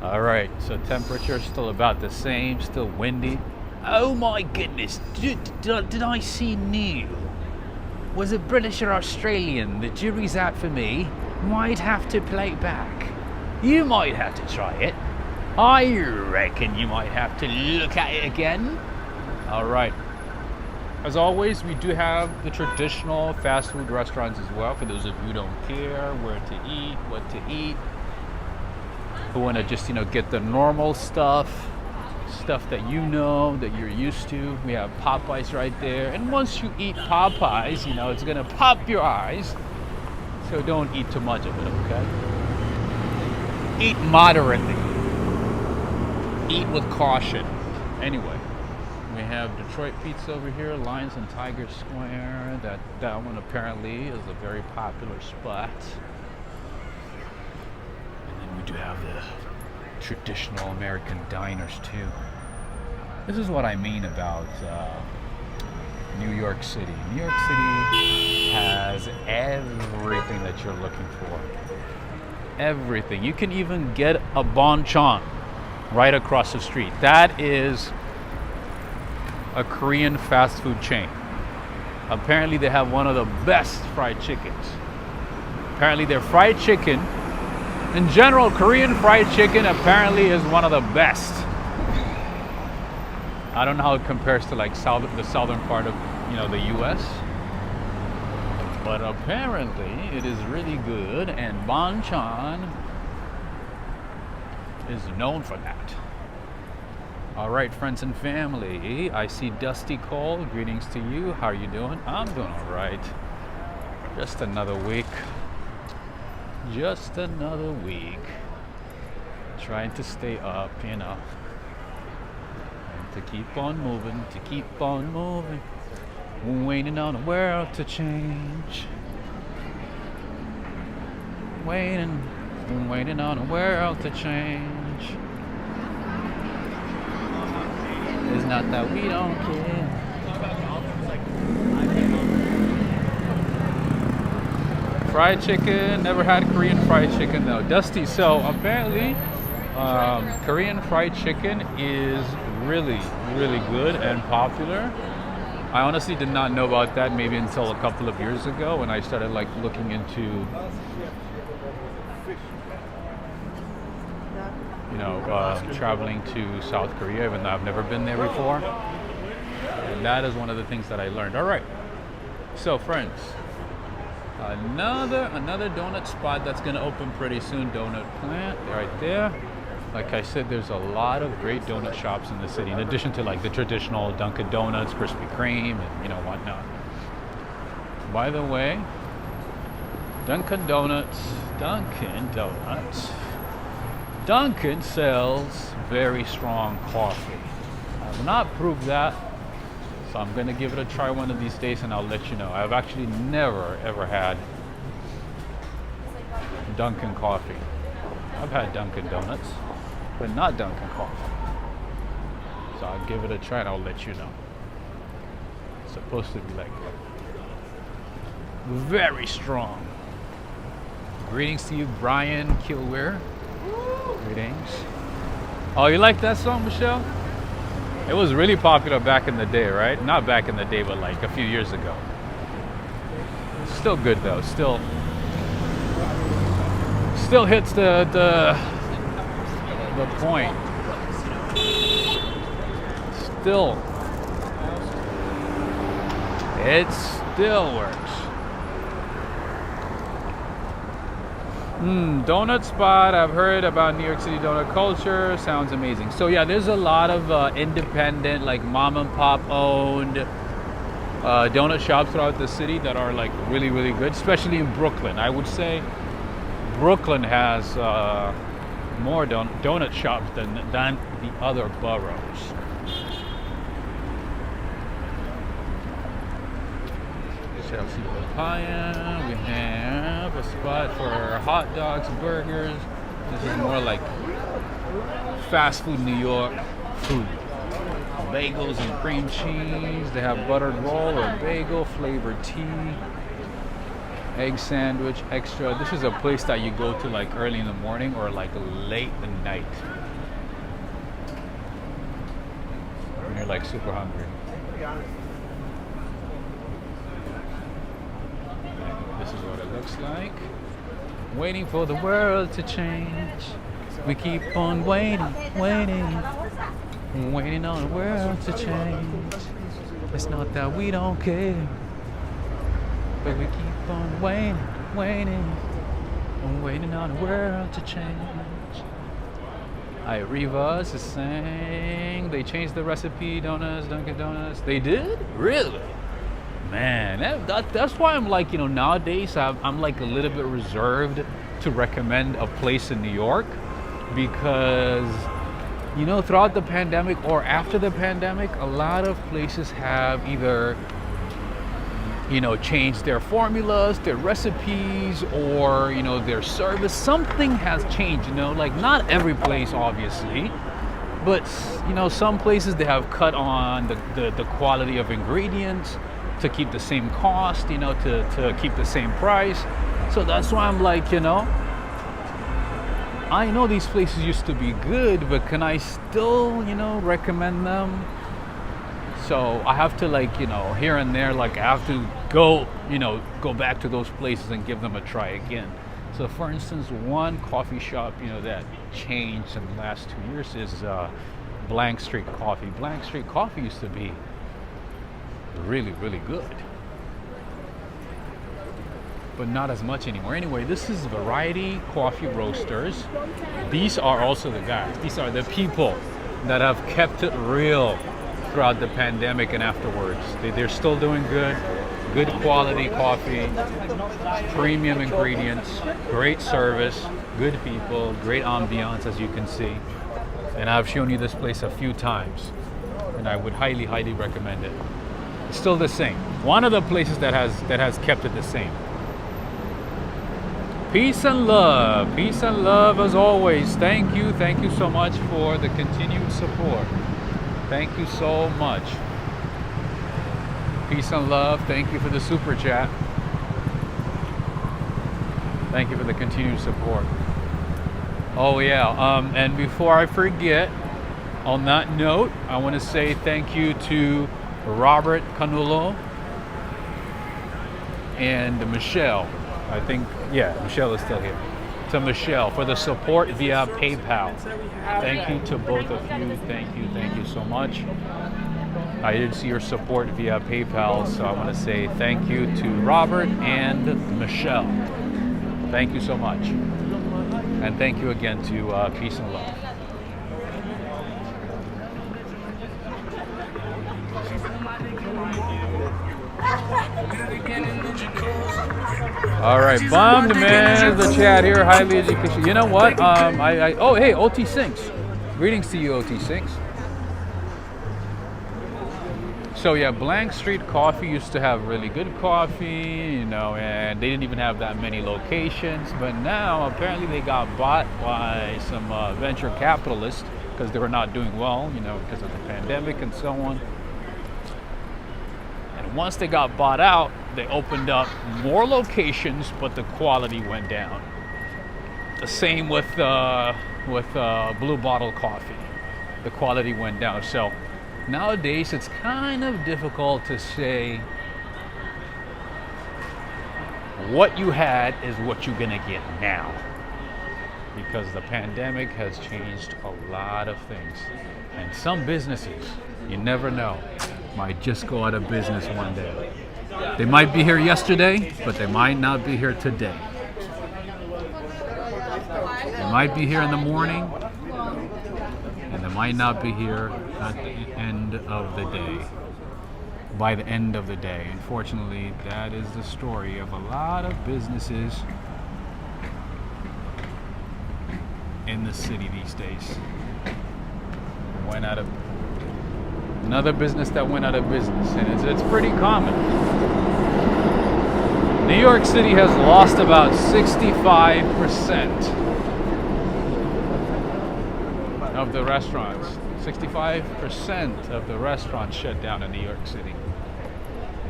All right, so temperature is still about the same, still windy. Oh my goodness, did I see Neil? Was it British or Australian? The jury's out for me. Might have to play back. You might have to try it. I reckon you might have to look at it again. All right. As always, we do have the traditional fast food restaurants as well, for those of you who don't care where to eat, what to eat, who want to just, get the normal stuff that that you're used to. We have Popeyes right there. And once you eat Popeyes, it's going to pop your eyes. So don't eat too much of it, okay? Eat moderately. Eat with caution. Anyway, we have Detroit Pizza over here, Lions and Tiger Square. That one apparently is a very popular spot. And then we do have the traditional American diners too. This is what I mean about New York City. New York City has everything that you're looking for. Everything. You can even get a banchan right across the street. That is a Korean fast food chain. Apparently they have one of the best fried chickens. Apparently their fried chicken, in general, Korean fried chicken apparently is one of the best. I don't know how it compares to the southern part of the US, but apparently it is really good, and banchan is known for that. All right, friends and family, I see Dusty Cole. Greetings to you. How are you doing? I'm doing all right. Just another week. Just another week. Trying to stay up, and to keep on moving, waiting on the world to change. Waiting on the world to change. It's not that we don't care. Fried chicken, never had Korean fried chicken though. Dusty, so apparently Korean fried chicken is really, really good and popular. I honestly did not know about that maybe until a couple of years ago when I started looking into you know, traveling to South Korea, even though I've never been there before. And that is one of the things that I learned. All right, so friends, another donut spot that's gonna open pretty soon. Donut Plant, right there. Like I said, there's a lot of great donut shops in the city, in addition to like the traditional Dunkin' Donuts, Krispy Kreme, and you know whatnot. By the way, Dunkin' sells very strong coffee. I have not proved that, so I'm gonna give it a try one of these days and I'll let you know. I've actually never ever had Dunkin' coffee. I've had Dunkin' Donuts, but not Dunkin' coffee. So I'll give it a try and I'll let you know. It's supposed to be like very strong. Greetings to you, Brian Kilweir. Greetings. Oh, you like that song, Michelle? It was really popular back in the day, right? Not back in the day, but like a few years ago. Still good though. Still hits the point. It still works. Donut spot. I've heard about New York City donut culture. Sounds amazing. So yeah, there's a lot of independent, like mom and pop owned donut shops throughout the city that are like really, really good, especially in Brooklyn. I would say Brooklyn has more donut shops than the other boroughs. Chelsea Papaya. We have a spot for hot dogs, burgers. This is more like fast food New York food. Bagels and cream cheese. They have buttered roll or bagel, flavored tea, egg sandwich, extra. This is a place that you go to like early in the morning or like late at night when you're like super hungry. This is what it looks like. Waiting for the world to change. We keep on waiting on the world to change. It's not that we don't care, but we keep on waiting on the world to change. Rivas is saying they changed the recipe. Donuts, Dunkin' Donuts. They did? Really? Man, that's why I'm like, you know, nowadays I'm like a little bit reserved to recommend a place in New York, because, you know, throughout the pandemic or after the pandemic, a lot of places have either, you know, changed their formulas, their recipes, or, you know, their service. Something has changed, you know, like not every place, obviously, but, you know, some places they have cut on the quality of ingredients to keep the same cost, you know, to keep the same price. So that's why I'm like, you know, I know these places used to be good, but can I still, you know, recommend them? So I have to, like, you know, here and there, like I have to go back to those places and give them a try again. So for instance, one coffee shop, you know, that changed in the last 2 years is Blank Street Coffee. Blank Street Coffee used to be really, really good, but not as much anymore. Anyway, this is Variety Coffee Roasters. These are also the guys. These are the people that have kept it real throughout the pandemic and afterwards. They're still doing good quality coffee, premium ingredients, great service, good people, great ambiance, as you can see. And I've shown you this place a few times, and I would highly, highly recommend it. It's still the same. One of the places that has kept it the same. Peace and love as always. Thank you so much for the continued support. Thank you so much. Peace and love. Thank you for the super chat. Thank you for the continued support. Oh yeah, and before I forget, on that note, I want to say thank you to Robert Canulo and Michelle. I think, yeah, Michelle is still here. to Michelle for the support via PayPal. Thank you to both of you. Thank you so much. I did see your support via PayPal, so I want to say thank you to Robert and Michelle. Thank you so much. And thank you again to Peace and Love. All right, bummed man, the chat here, highly educational. You know what? Oh hey, OT Sinks. Greetings to you, OT Sinks. So yeah, Blank Street Coffee used to have really good coffee, you know, and they didn't even have that many locations. But now apparently they got bought by some venture capitalists because they were not doing well, you know, because of the pandemic and so on. And once they got bought out, they opened up more locations, but the quality went down. The same with Blue Bottle Coffee. The quality went down. So nowadays, it's kind of difficult to say what you had is what you're gonna get now, because the pandemic has changed a lot of things. And some businesses, you never know, might just go out of business one day. They might be here yesterday, but they might not be here today. They might be here in the morning, and they might not be here at the end of the day. By the end of the day. Unfortunately, that is the story of a lot of businesses in the city these days. Went out of another business that went out of business, and it's pretty common. New York City has lost about 65% of the restaurants. 65% of the restaurants shut down in New York City.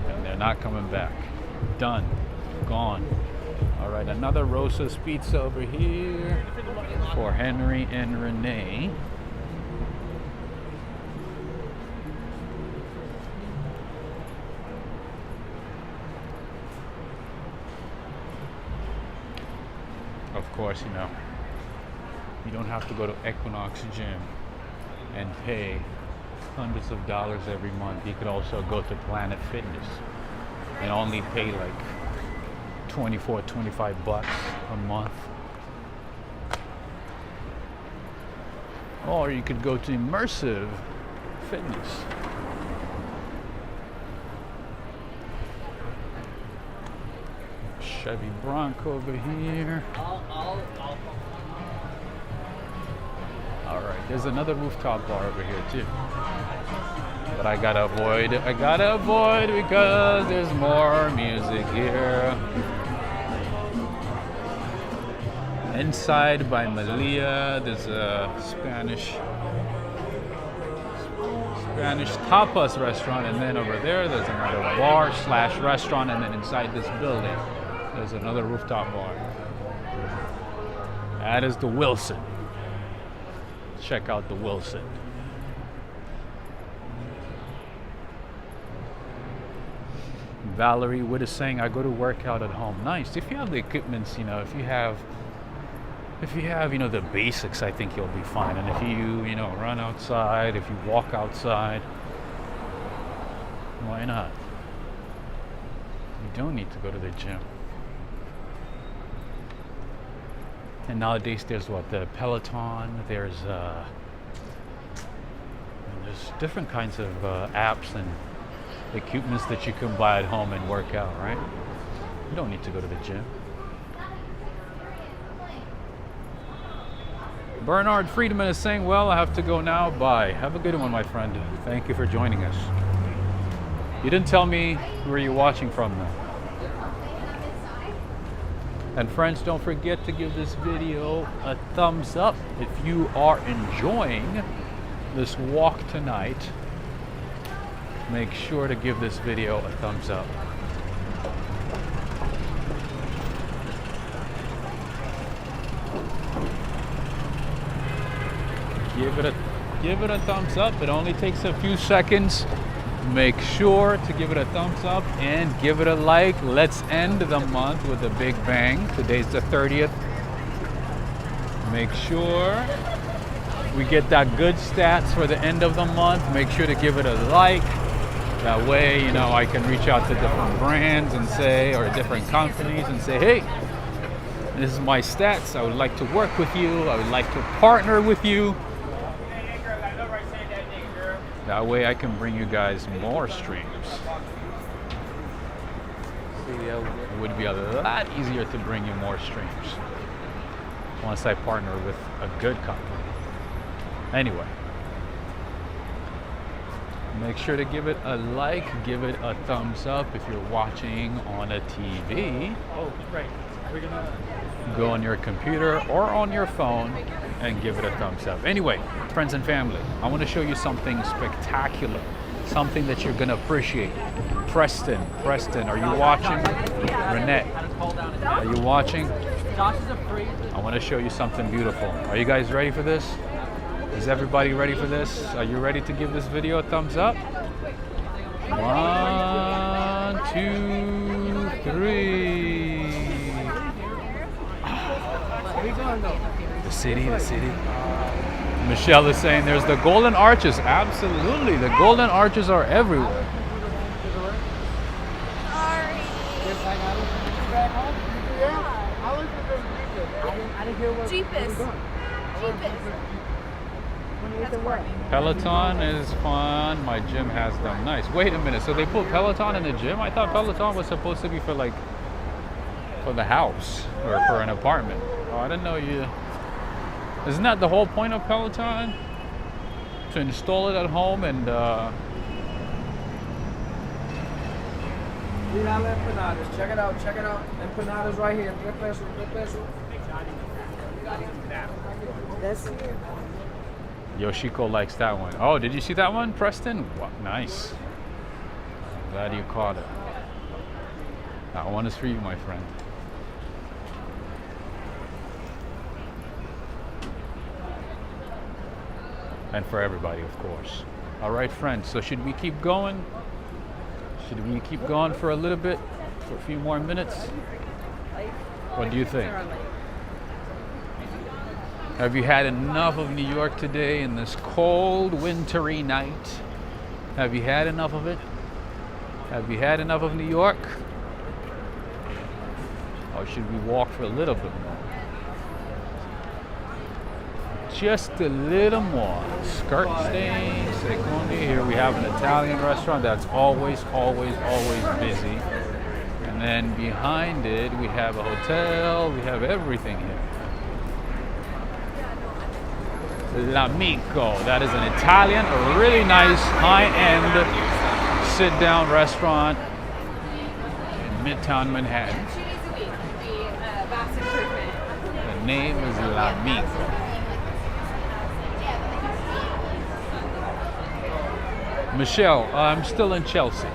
And they're not coming back. Done. Gone. All right, another Rosa's Pizza over here for Henry and Renee. Of course, you know, you don't have to go to Equinox Gym and pay hundreds of dollars every month. You could also go to Planet Fitness and only pay like 24, 25 bucks a month. Or you could go to Immersive Fitness. Chevy Bronco over here. All right, there's another rooftop bar over here too. But I gotta avoid because there's more music here. Inside by Malia, there's a Spanish tapas restaurant, and then over there's another bar / restaurant, and then inside this building there's another rooftop bar. That is the Wilson. Check out the Wilson. Valerie Wood is saying, I go to work out at home. Nice. If you have the equipments, you know, if you have, you know, the basics, I think you'll be fine. And if you know, run outside, if you walk outside, why not? You don't need to go to the gym. And nowadays there's the Peloton, there's different kinds of apps and equipments that you can buy at home and work out, right? You don't need to go to the gym. Bernard Friedman is saying, well, I have to go now. Bye. Have a good one, my friend. Thank you for joining us. You didn't tell me where you're watching from, though. And friends, don't forget to give this video a thumbs up if you are enjoying this walk tonight. Make sure to give this video a thumbs up. Give it a thumbs up. It only takes a few seconds. Make sure to give it a thumbs up and give it a like. Let's end the month with a big bang. Today's the 30th Make sure we get that good stats for the end of the month. Make sure to give it a like. That way, you know, I can reach out to different brands and say, or different companies and say, hey, this is my stats. I would like to work with you. I would like to partner with you. That way I can bring you guys more streams. It would be a lot easier to bring you more streams once I partner with a good company. Anyway, make sure to give it a like, give it a thumbs up if you're watching on a TV. Oh, right. We're gonna Go on your computer or on your phone and give it a thumbs up. Anyway, friends and family, I want to show you something spectacular, something that you're gonna appreciate. Preston, are you watching? Renette, are you watching? Josh is afraid. I want to show you something beautiful. Are you guys ready for this? Is everybody ready for this? Are you ready to give this video a thumbs up? 1, 2, 3. The city. Michelle is saying there's the golden arches. Absolutely, the golden arches are everywhere. Cheapest. Peloton is fun. My gym has them. Nice. Wait a minute. So they put Peloton in the gym? I thought Peloton was supposed to be for like for the house or for an apartment. Oh, I didn't know you. Isn't that the whole point of Peloton? To install it at home and Empanadas. Check it out. Empanadas right here. That's it. Yoshiko likes that one. Oh, did you see that one, Preston? Wow, nice. Glad you caught it. That one is for you, my friend. And for everybody, of course. All right, friends. So should we keep going? Should we keep going for a little bit? For a few more minutes? What do you think? Have you had enough of New York today in this cold, wintry night? Have you had enough of it? Have you had enough of New York? Or should we walk for a little bit more? Just a little more. Skirt stain, secondi. Here we have an Italian restaurant that's always busy. And then behind it, we have a hotel. We have everything here. L'Amico. That is an Italian, a really nice high-end sit-down restaurant in Midtown Manhattan. The name is L'Amico. Michelle, I'm still in Chelsea.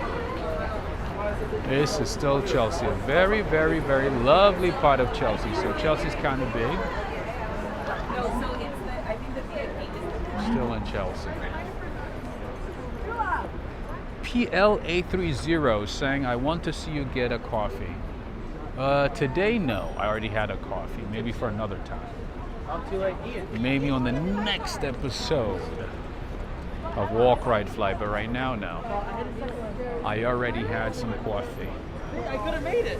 This is still Chelsea. A very lovely part of Chelsea. So Chelsea's kind of big. Still in Chelsea. PLA30 saying, I want to see you get a coffee. Today, no. I already had a coffee. Maybe for another time. Maybe on the next episode of Walk, Ride, Fly. But right now, no. I already had some coffee. I could have made it.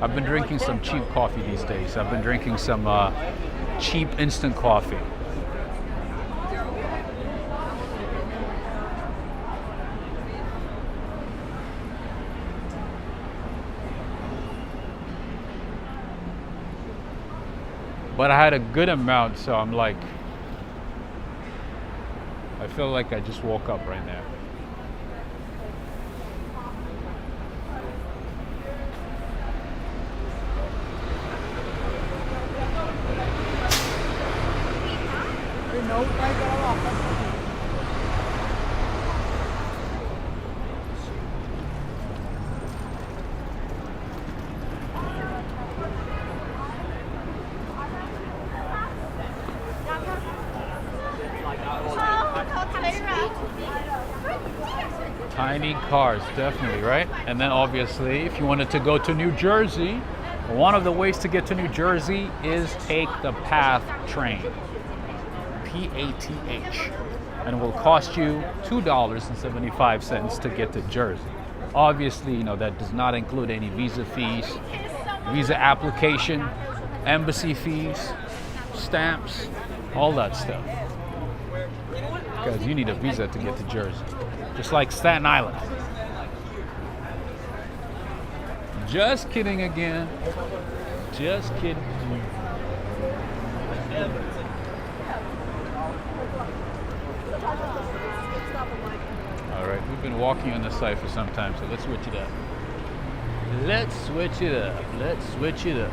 I've been drinking some cheap coffee these days. I've been drinking some cheap instant coffee. But I had a good amount, so I'm like, I feel like I just woke up right now. Tiny cars, definitely, right? And then obviously, if you wanted to go to New Jersey, One of the ways to get to New Jersey is take the PATH train. PATH. And it will cost you $2.75 to get to Jersey. Obviously, you know, that does not include any visa fees, visa application, embassy fees, stamps, all that stuff. Because you need a visa to get to Jersey. Just like Staten Island. Just kidding again. Just kidding. All right, we've been walking on the side for some time, so let's switch it up. Let's switch it up. Let's switch it up.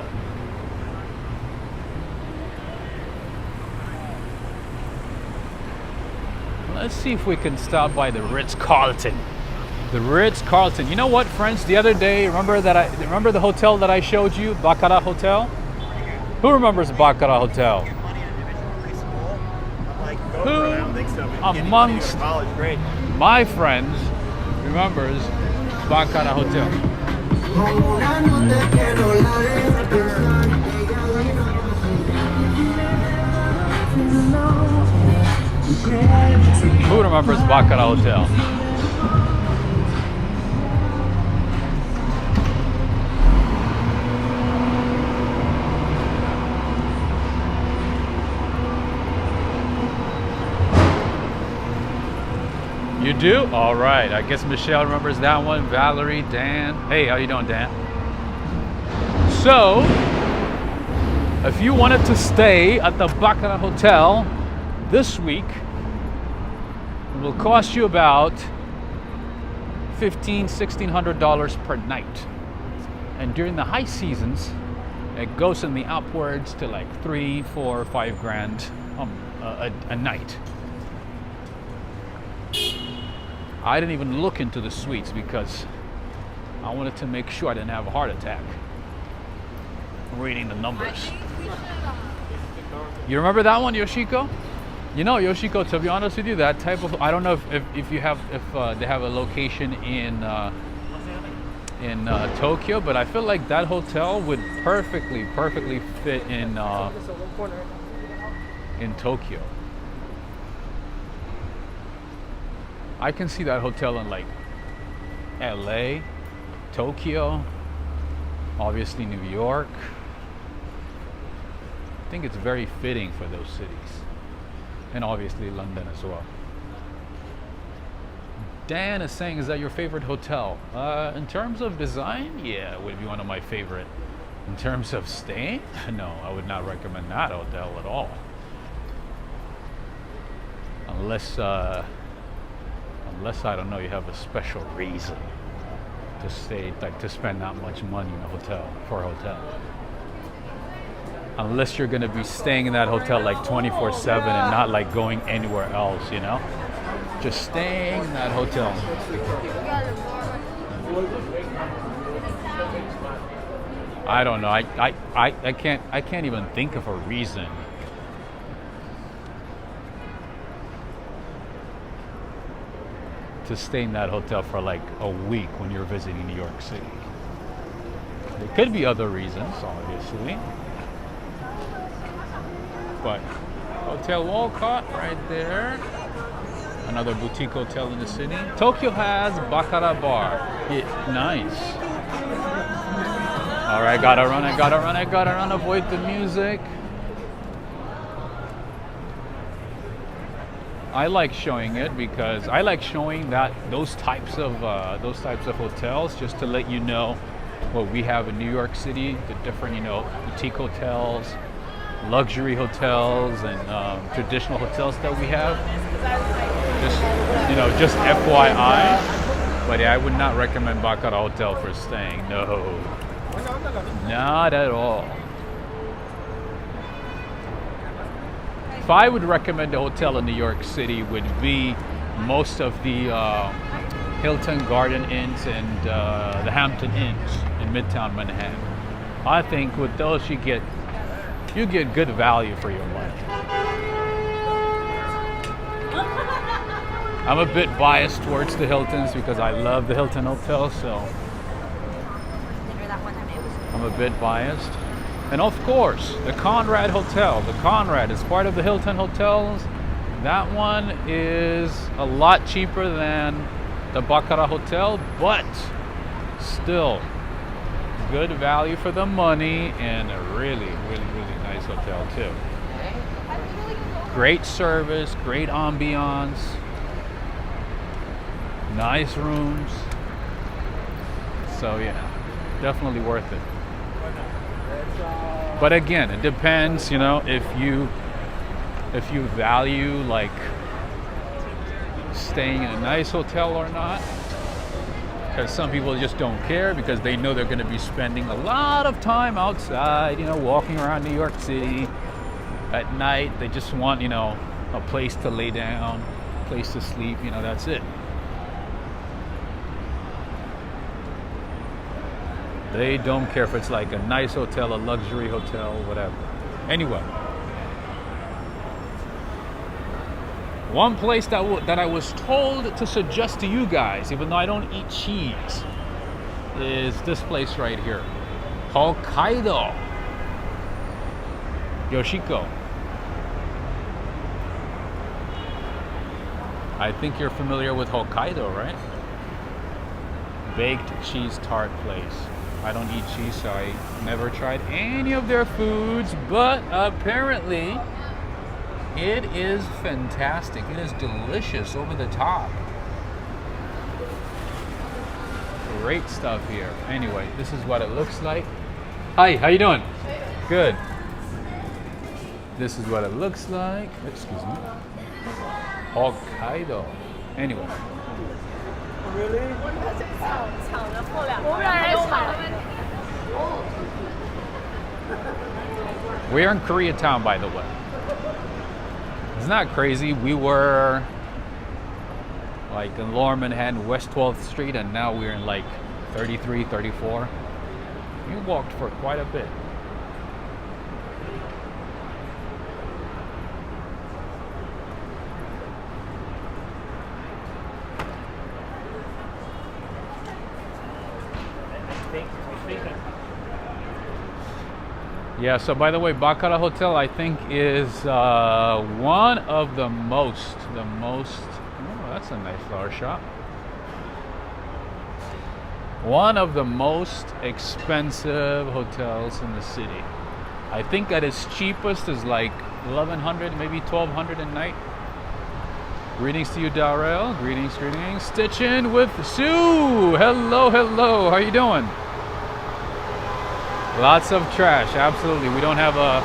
Let's see if we can stop by the Ritz-Carlton. The Ritz-Carlton. You know what, friends? The other day, remember the hotel that I showed you, Baccarat Hotel? Who remembers Baccarat Hotel? Who amongst my friends remembers Baccarat Hotel? Who remembers Baccarat Hotel? You do? All right. I guess Michelle remembers that one. Valerie, Dan. Hey, how you doing, Dan? So, if you wanted to stay at the Baccarat Hotel this week, it will cost you about $1,500–$1,600 per night. And during the high seasons, it goes in the upwards to like $3, $4, $5 grand a night. I didn't even look into the suites because I wanted to make sure I didn't have a heart attack reading the numbers. You remember that one, Yoshiko? You know, Yoshiko, to be honest with you, that type of, I don't know if they have a location in Tokyo, but I feel like that hotel would perfectly fit in Tokyo. I can see that hotel in like LA, Tokyo, obviously New York. I think it's very fitting for those cities. And obviously London as well. Dan is saying, is that your favorite hotel? In terms of design, yeah, it would be one of my favorite. In terms of staying, no, I would not recommend that hotel at all. Unless I don't know, you have a special reason to stay, like to spend that much money in a hotel, for a hotel. Unless you're gonna be staying in that hotel like 24/7 and not like going anywhere else, you know? Just staying in that hotel. I don't know, I can't even think of a reason to stay in that hotel for like a week when you're visiting New York City. There could be other reasons, obviously. But Hotel Walcott right there. Another boutique hotel in the city. Tokyo has Baccarat Bar. Yeah, nice. All right, gotta run, avoid the music. I like showing it because I like showing that those types of hotels, just to let you know what we have in New York City, the different, you know, boutique hotels, luxury hotels, and traditional hotels that we have. Just, you know, just FYI. But yeah, I would not recommend Baccarat Hotel for staying. No, not at all. If I would recommend a hotel in New York City, would be most of the Hilton Garden Inns and the Hampton Inns in Midtown Manhattan. I think with those you get good value for your money. I'm a bit biased towards the Hiltons because I love the Hilton Hotel, so. I'm a bit biased. And of course, the Conrad Hotel. The Conrad is part of the Hilton hotels. That one is a lot cheaper than the Baccarat Hotel, but still good value for the money and a really nice hotel too. Great service, great ambiance, nice rooms. So yeah, definitely worth it. But again, it depends, you know, if you value like staying in a nice hotel or not. Because some people just don't care because they know they're going to be spending a lot of time outside, you know, walking around New York City at night. They just want, you know, a place to lay down, a place to sleep, you know, that's it. They don't care if it's like a nice hotel, a luxury hotel, whatever. Anyway, one place that I was told to suggest to you guys, even though I don't eat cheese, is this place right here, Hokkaido. Yoshiko. I think you're familiar with Hokkaido, right? Baked cheese tart place. I don't eat cheese, so I never tried any of their foods, but apparently it is fantastic. It is delicious, over the top. Great stuff here. Anyway, this is what it looks like. Hi, how you doing? Good. This is what it looks like. Excuse me. Hokkaido. Anyway. We're in Koreatown, by the way. Isn't that crazy? We were like in Lower Manhattan, West 12th Street, and now we're in like 33, 34. You walked for quite a bit. Yeah, so by the way, Baccarat Hotel, I think, is one of the most, oh, that's a nice flower shop. One of the most expensive hotels in the city. I think at its cheapest is like 1,100, maybe 1,200 a night. Greetings to you, Darrell. Greetings. Stitchin' with Sue. Hello. How you doing? Lots of trash, absolutely. We don't have a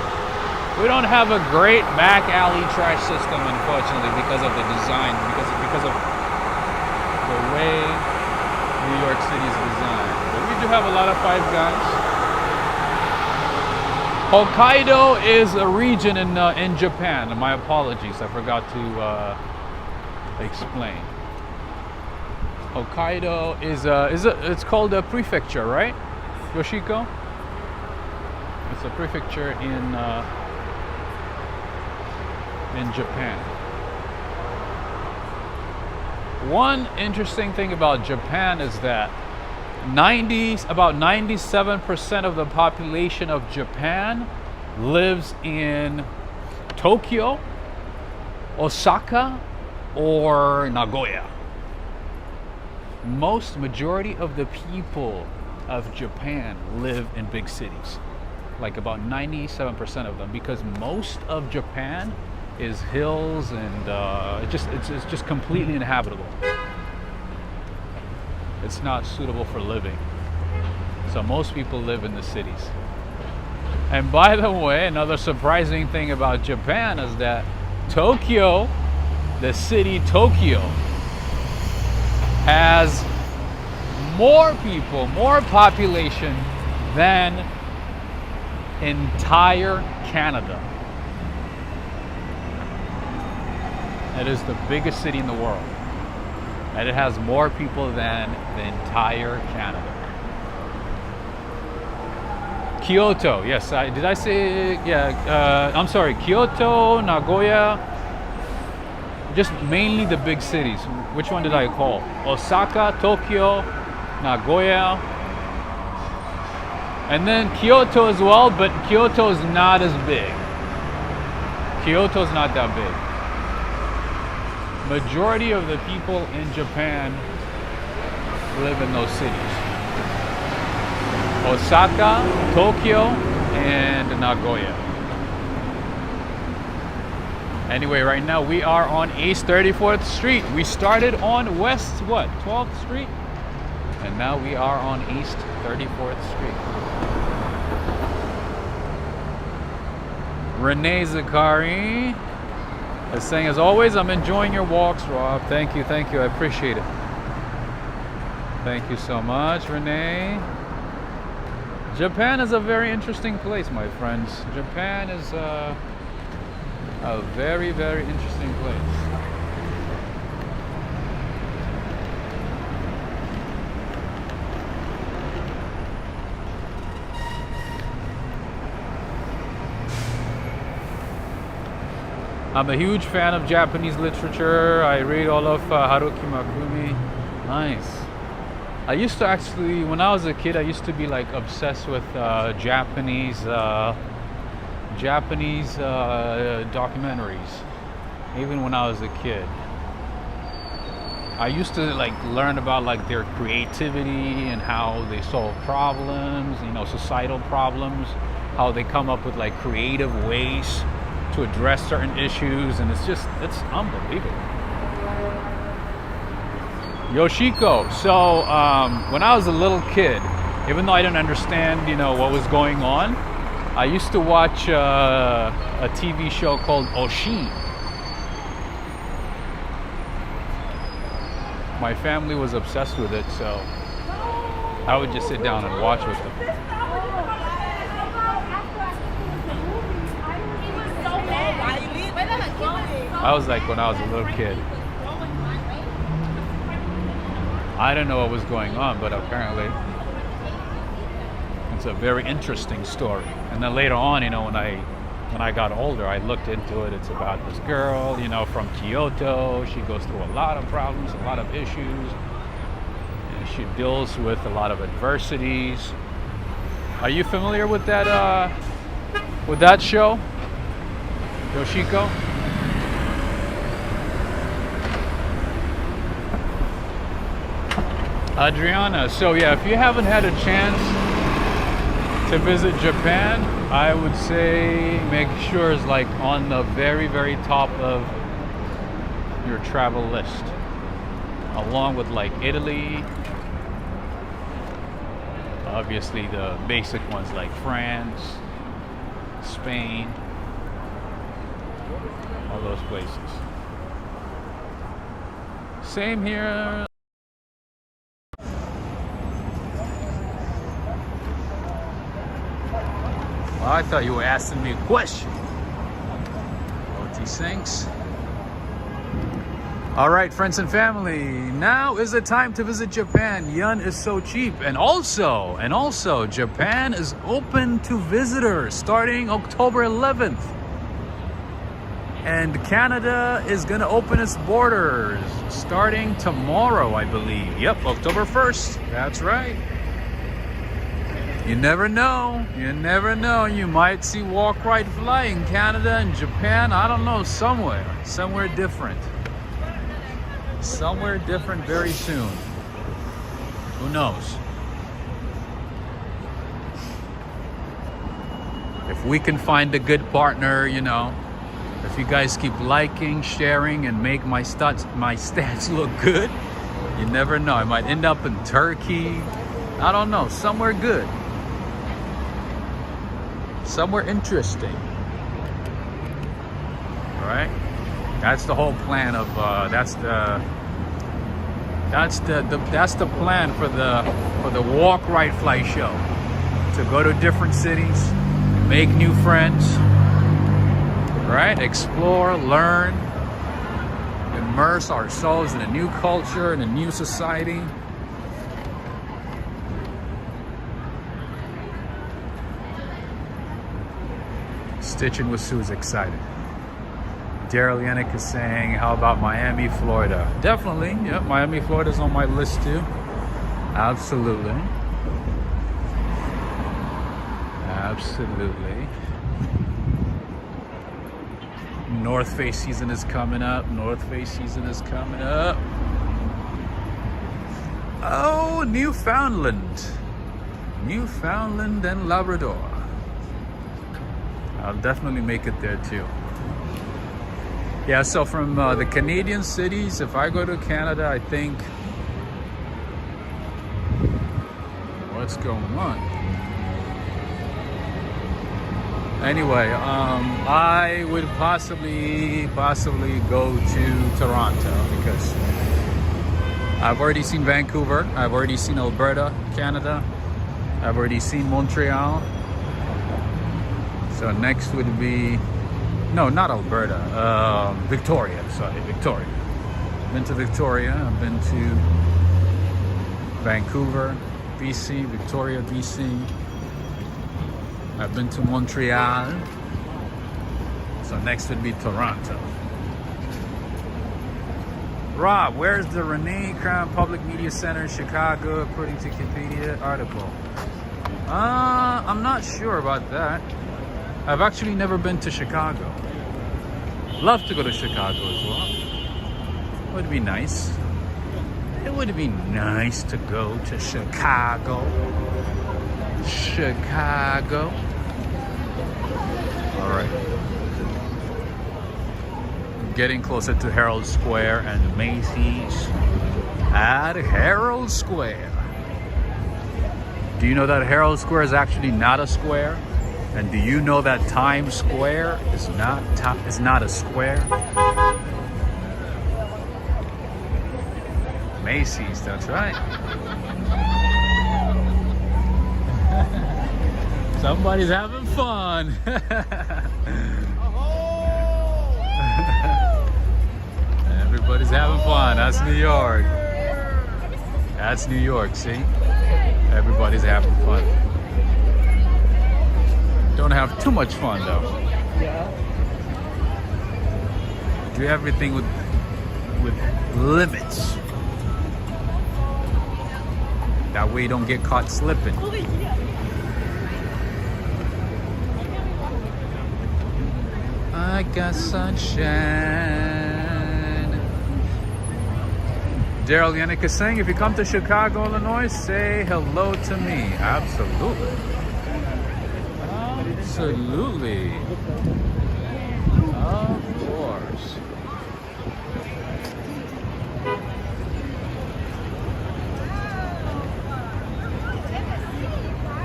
great back alley trash system, unfortunately, because of the design, because of the way New York City is designed. But we do have a lot of Five Guys. Hokkaido is a region in Japan. And my apologies, I forgot to explain. Hokkaido it's called a prefecture, right, Yoshiko? It's a prefecture in Japan. One interesting thing about Japan is that about 97% of the population of Japan lives in Tokyo, Osaka, or Nagoya. Majority of the people of Japan live in big cities. Like about 97% of them, because most of Japan is hills and it's just completely inhabitable. It's not suitable for living. So most people live in the cities. And by the way, another surprising thing about Japan is that Tokyo, the city Tokyo, has more people, more population than entire Canada. It is the biggest city in the world, and it has more people than the entire Canada. Kyoto, yes, did I say, yeah, I'm sorry, Kyoto, Nagoya, just mainly the big cities. Which one did I call? Osaka, Tokyo, Nagoya, And then Kyoto as well, but Kyoto is not as big. Kyoto's not that big. Majority of the people in Japan live in those cities. Osaka, Tokyo, and Nagoya. Anyway, right now we are on East 34th Street. We started on West, 12th Street? And now we are on East 34th Street. Renee Zakari is saying, as always, I'm enjoying your walks, Rob. Thank you, I appreciate it. Thank you so much, Renee. Japan is a very interesting place, my friends. Japan is a very, very interesting place. I'm a huge fan of Japanese literature. I read all of Haruki Murakami. Nice. I used to actually, when I was a kid, I used to be like obsessed with Japanese documentaries. Even when I was a kid, I used to like learn about like their creativity and how they solve problems, you know, societal problems, how they come up with like creative ways to address certain issues, and it's unbelievable. Yoshiko. So when I was a little kid, even though I didn't understand, you know, what was going on, I used to watch a TV show called Oshi. My family was obsessed with it, so I would just sit down and watch with them. I was like when I was a little kid. I didn't know what was going on, but apparently it's a very interesting story. And then later on, you know, when I got older, I looked into it. It's about this girl, you know, from Kyoto. She goes through a lot of problems, a lot of issues. And she deals with a lot of adversities. Are you familiar with that show, Yoshiko? Adriana, so yeah, if you haven't had a chance to visit Japan, I would say make sure it's like on the very, very top of your travel list, along with like Italy, obviously the basic ones like France, Spain, all those places. Same here. Well, I thought you were asking me a question. What he thinks. All right, friends and family. Now is the time to visit Japan. Yen is so cheap, and also, Japan is open to visitors starting October 11th. And Canada is gonna open its borders starting tomorrow, I believe. Yep, October 1st. That's right. You never know. You never know. You might see walk, ride, fly in Canada and Japan. I don't know, somewhere different. Somewhere different very soon. Who knows? If we can find a good partner, you know, if you guys keep liking, sharing, and make my stats look good, you never know. I might end up in Turkey. I don't know, somewhere good. Somewhere interesting. All right? That's the whole plan of that's the plan for the walk, ride, fly show. To go to different cities, make new friends, right? Explore, learn, immerse ourselves in a new culture, in a new society. Stitching with Sue is excited. Daryl Yannick is saying, how about Miami, Florida? Definitely, yeah, Miami, Florida is on my list too. Absolutely. Absolutely. North Face season is coming up. North Face season is coming up. Oh, Newfoundland. Newfoundland and Labrador. I'll definitely make it there too. Yeah, so from the Canadian cities, if I go to Canada, I think... What's going on? Anyway, I would possibly go to Toronto because I've already seen Vancouver, I've already seen Alberta, Canada, I've already seen Montreal. So next would be, no, not Alberta, Victoria, sorry, Victoria. Been to Victoria, I've been to Vancouver, BC, Victoria, BC. I've been to Montreal. So next would be Toronto. Rob, where's the Renee Crown Public Media Center in Chicago according to Wikipedia article? I'm not sure about that. I've actually never been to Chicago. Love to go to Chicago as well. Would be nice. It would be nice to go to Chicago. Chicago. All right. Getting closer to Herald Square and Macy's at Herald Square. Do you know that Herald Square is actually not a square? And do you know that Times Square is not a square? Macy's, that's right. Somebody's having fun. Everybody's having fun. That's New York. That's New York, see? Everybody's having fun. Don't have too much fun though. Yeah. Do everything with limits. That way you don't get caught slipping. I got sunshine. Daryl Yannick is saying, if you come to Chicago, Illinois, say hello to me. Absolutely. Absolutely. Of course.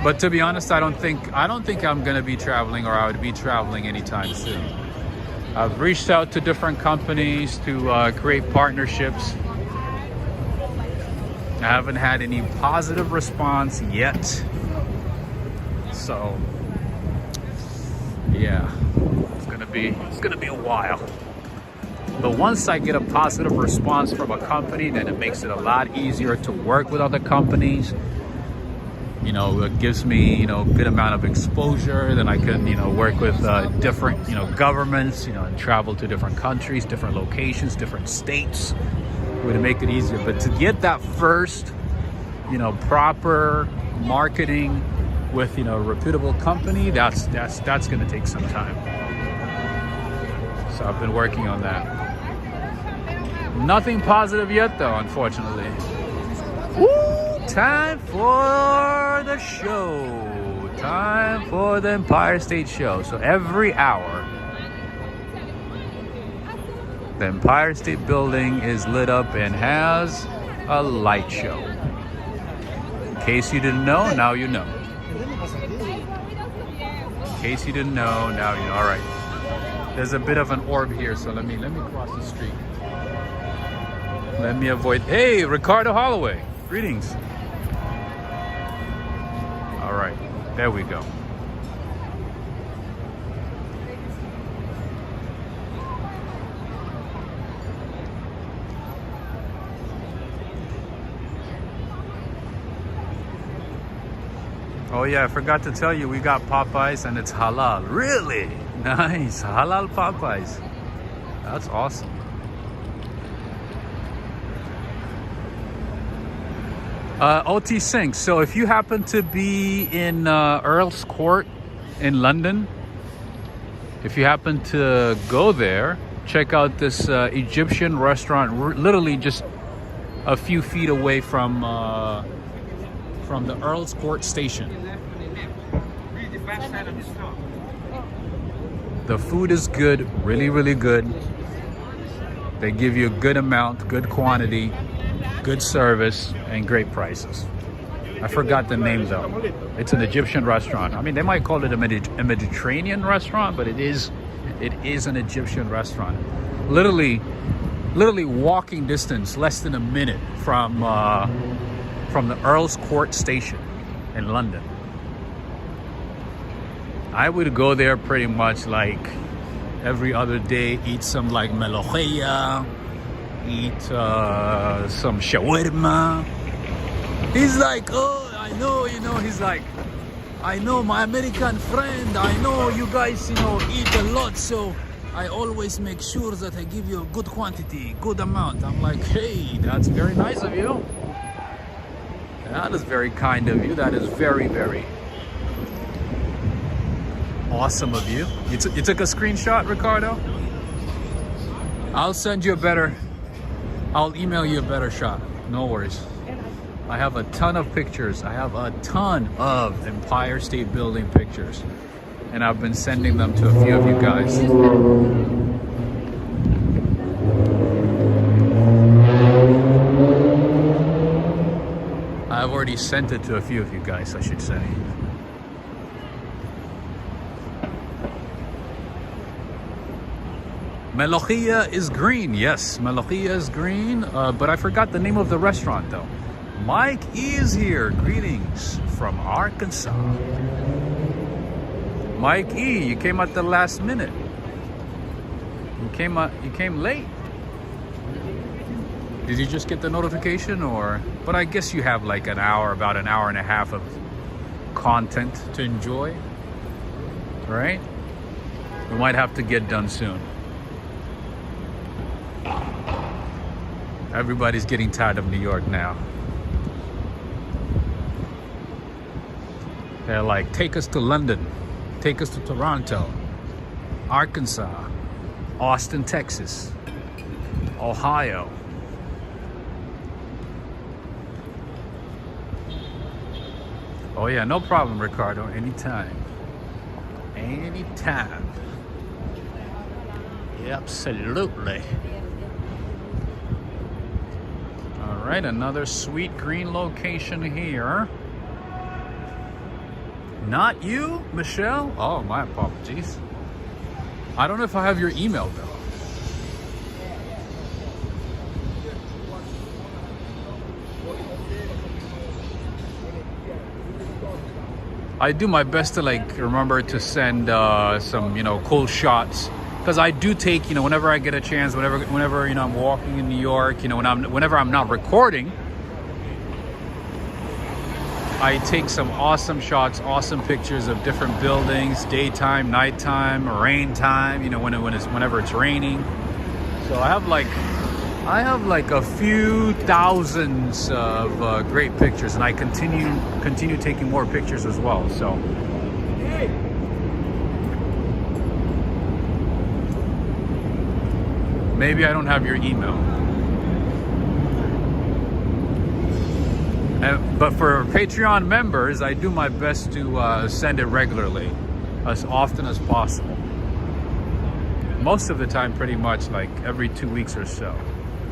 But to be honest, I don't think I'm gonna be traveling, or I would be traveling anytime soon. I've reached out to different companies to create partnerships. I haven't had any positive response yet. So yeah, it's gonna be a while. But once I get a positive response from a company, then it makes it a lot easier to work with other companies. You know, it gives me, you know, a good amount of exposure. Then I can, you know, work with different, you know, governments, you know, and travel to different countries, different locations, different states, to make it easier. But to get that first, you know, proper marketing with, you know, a reputable company, that's going to take some time. So I've been working on that. Nothing positive yet, though, unfortunately. Woo! Time for the show. Time for the Empire State Show. So every hour, the Empire State Building is lit up and has a light show. In case you didn't know, now you know. In case you didn't know, now you know. All right. There's a bit of an orb here, so let me cross the street. Let me avoid. Hey, Ricardo Holloway. Greetings. All right, there we go. Oh yeah, I forgot to tell you, we got Popeyes and it's halal. Really? Nice, halal Popeyes. That's awesome. OT Sync. So if you happen to be in Earl's Court in London, if you happen to go there, check out this Egyptian restaurant, literally just a few feet away from the Earl's Court station. The food is good, really, really good. They give you a good amount, good quantity, good service, and great prices. I forgot the name though. It's an Egyptian restaurant. I mean, they might call it a Mediterranean restaurant, but it is an Egyptian restaurant. Literally walking distance, less than a minute from the Earl's Court station in London. I would go there pretty much like every other day, eat some like melokhia, eat some shawarma. He's like, oh, I know, he's like, I know my American friend, I know you guys, eat a lot, so I always make sure that I give you a good quantity, good amount. I'm like, hey, that's very nice of you. That is very kind of you. That is very, very awesome of you. You took a screenshot, Ricardo? I'll email you a better shot. No worries. I have a ton of pictures. I have a ton of Empire State Building pictures. And I've been sending them to a few of you guys. I've already sent it to a few of you guys, I should say. Melokhia is green. Yes, Melokhia is green. But I forgot the name of the restaurant though. Mike E is here. Greetings from Arkansas. Mike E, you came at the last minute. You came late. Did you just get the notification or? But I guess you have like about an hour and a half of content to enjoy, right? We might have to get done soon. Everybody's getting tired of New York now. They're like, take us to London, take us to Toronto, Arkansas, Austin, Texas, Ohio. Oh yeah, no problem, Ricardo. Anytime. Anytime. Yeah, absolutely. All right, another sweet green location here. Not you, Michelle? Oh, my apologies. I don't know if I have your email though. I do my best to like remember to send some cool shots, because I do take whenever I get a chance, whenever I'm walking in New York, whenever I'm not recording, I take some awesome shots, awesome pictures of different buildings, daytime, nighttime, rain time, whenever it's raining. So I have like a few thousands of great pictures, and I continue taking more pictures as well. So maybe I don't have your email. But for Patreon members, I do my best to send it regularly, as often as possible. Most of the time, pretty much like every 2 weeks or so,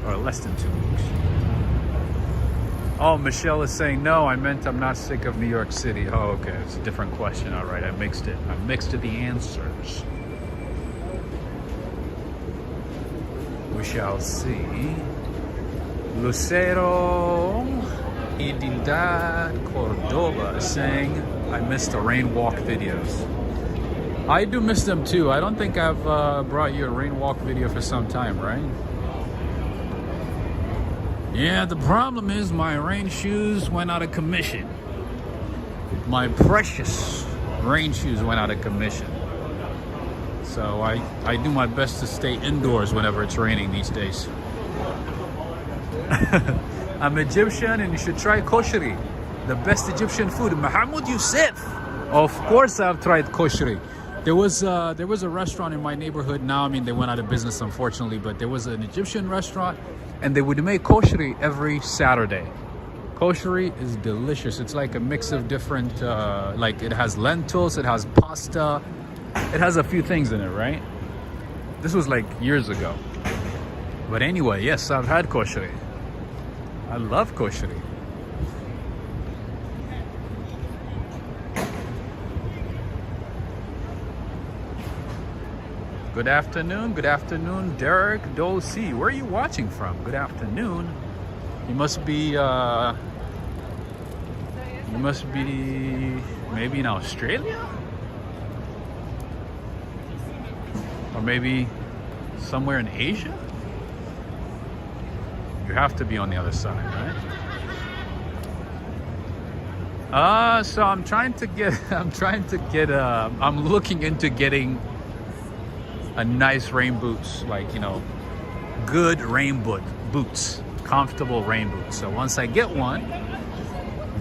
or less than 2 weeks. Oh, Michelle is saying, no, I meant I'm not sick of New York City. Oh, okay, it's a different question. All right, I mixed it. I mixed the answers. We shall see. Lucero Idildad Cordoba is saying, I missed the rain walk videos. I do miss them too. I don't think I've brought you a rain walk video for some time, right? Yeah, the problem is my rain shoes went out of commission. My precious rain shoes went out of commission. So I do my best to stay indoors whenever it's raining these days. I'm Egyptian and you should try kosheri, the best Egyptian food. Mahmoud Youssef. Of course, I've tried kosheri. There was a restaurant in my neighborhood. Now, I mean, they went out of business, unfortunately. But there was an Egyptian restaurant, and they would make kosheri every Saturday. Kosheri is delicious. It's like a mix of different, like it has lentils, it has pasta, it has a few things in it, right? This was like years ago. But anyway, yes, I've had kosheri. I love kosheri. Good afternoon, Derek Dolce. Where are you watching from? Good afternoon. You must be maybe in Australia? Or maybe somewhere in Asia? You have to be on the other side, right? So I'm looking into getting a nice rain boots, like, you know, good rain boots, comfortable rain boots. So once I get one,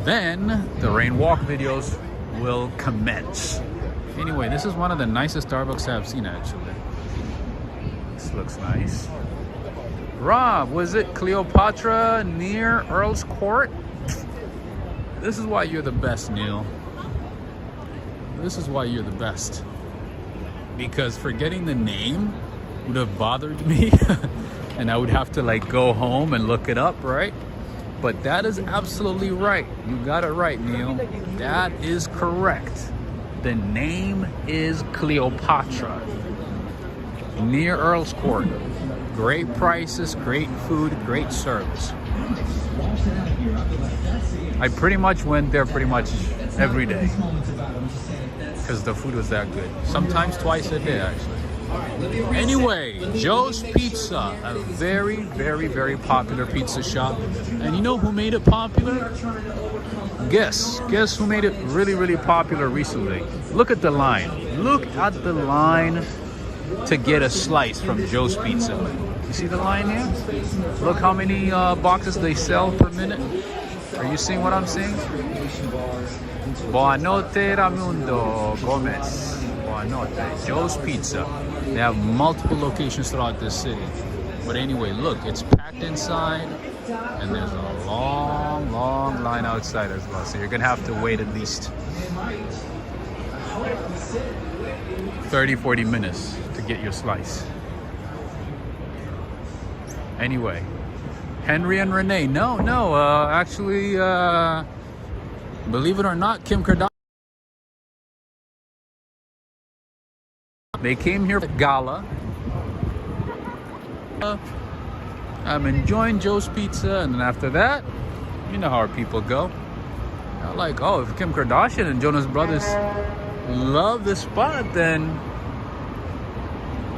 then the rain walk videos will commence. Anyway, this is one of the nicest Starbucks I've seen, actually. This looks nice. Rob, was it Cleopatra near Earl's Court? This is why you're the best, Neil. This is why you're the best. Because forgetting the name would have bothered me and I would have to like go home and look it up, right? But that is absolutely right. You got it right, Neil. That is correct. The name is Cleopatra. Near Earl's Court. Great prices, great food, great service. I pretty much went there pretty much every day because the food was that good. Sometimes twice a day, actually. Anyway, Joe's Pizza, a very, very, very popular pizza shop. And you know who made it popular? Guess who made it really, really popular recently? Look at the line. Look at the line to get a slice from Joe's Pizza. You see the line here? Look how many boxes they sell per minute. Are you seeing what I'm seeing? Buonanotte, Ramundo Gomez. Buonanotte. Joe's Pizza. They have multiple locations throughout this city. But anyway, look, it's packed inside, and there's a long, long line outside as well. So you're gonna have to wait at least 30, 40 minutes to get your slice. Anyway, Henry and Renee. No, actually, believe it or not, Kim Kardashian. They came here for gala. I'm enjoying Joe's Pizza, and then after that, you know how our people go. They're like, oh, if Kim Kardashian and Jonas Brothers love this spot, then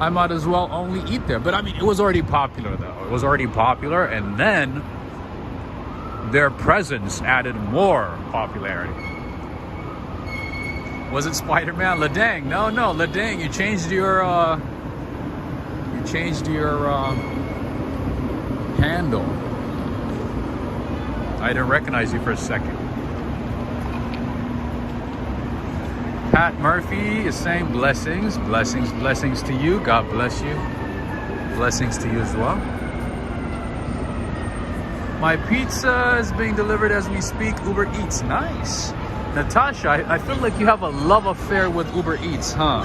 I might as well only eat there. But I mean, it was already popular, though. It was already popular, and then their presence added more popularity. Was it Spider-Man? Ladang? No, Ladang. You changed your handle. I didn't recognize you for a second. Pat Murphy is saying blessings to you. God bless you. Blessings to you as well. My pizza is being delivered as we speak. Uber Eats. Nice. Natasha, I feel like you have a love affair with Uber Eats, huh?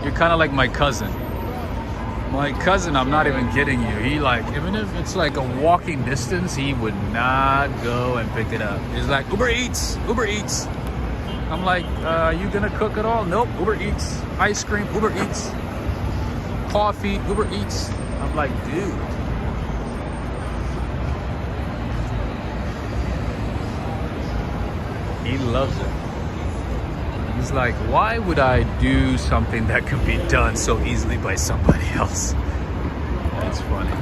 You're kind of like my cousin. My cousin, I'm not even kidding you. He like, even if it's like a walking distance, he would not go and pick it up. He's like, Uber Eats. I'm like, you gonna cook it all? Nope, Uber Eats. Ice cream, Uber Eats. Coffee, Uber Eats. I'm like, dude. He loves it. He's like, why would I do something that can be done so easily by somebody else? That's funny.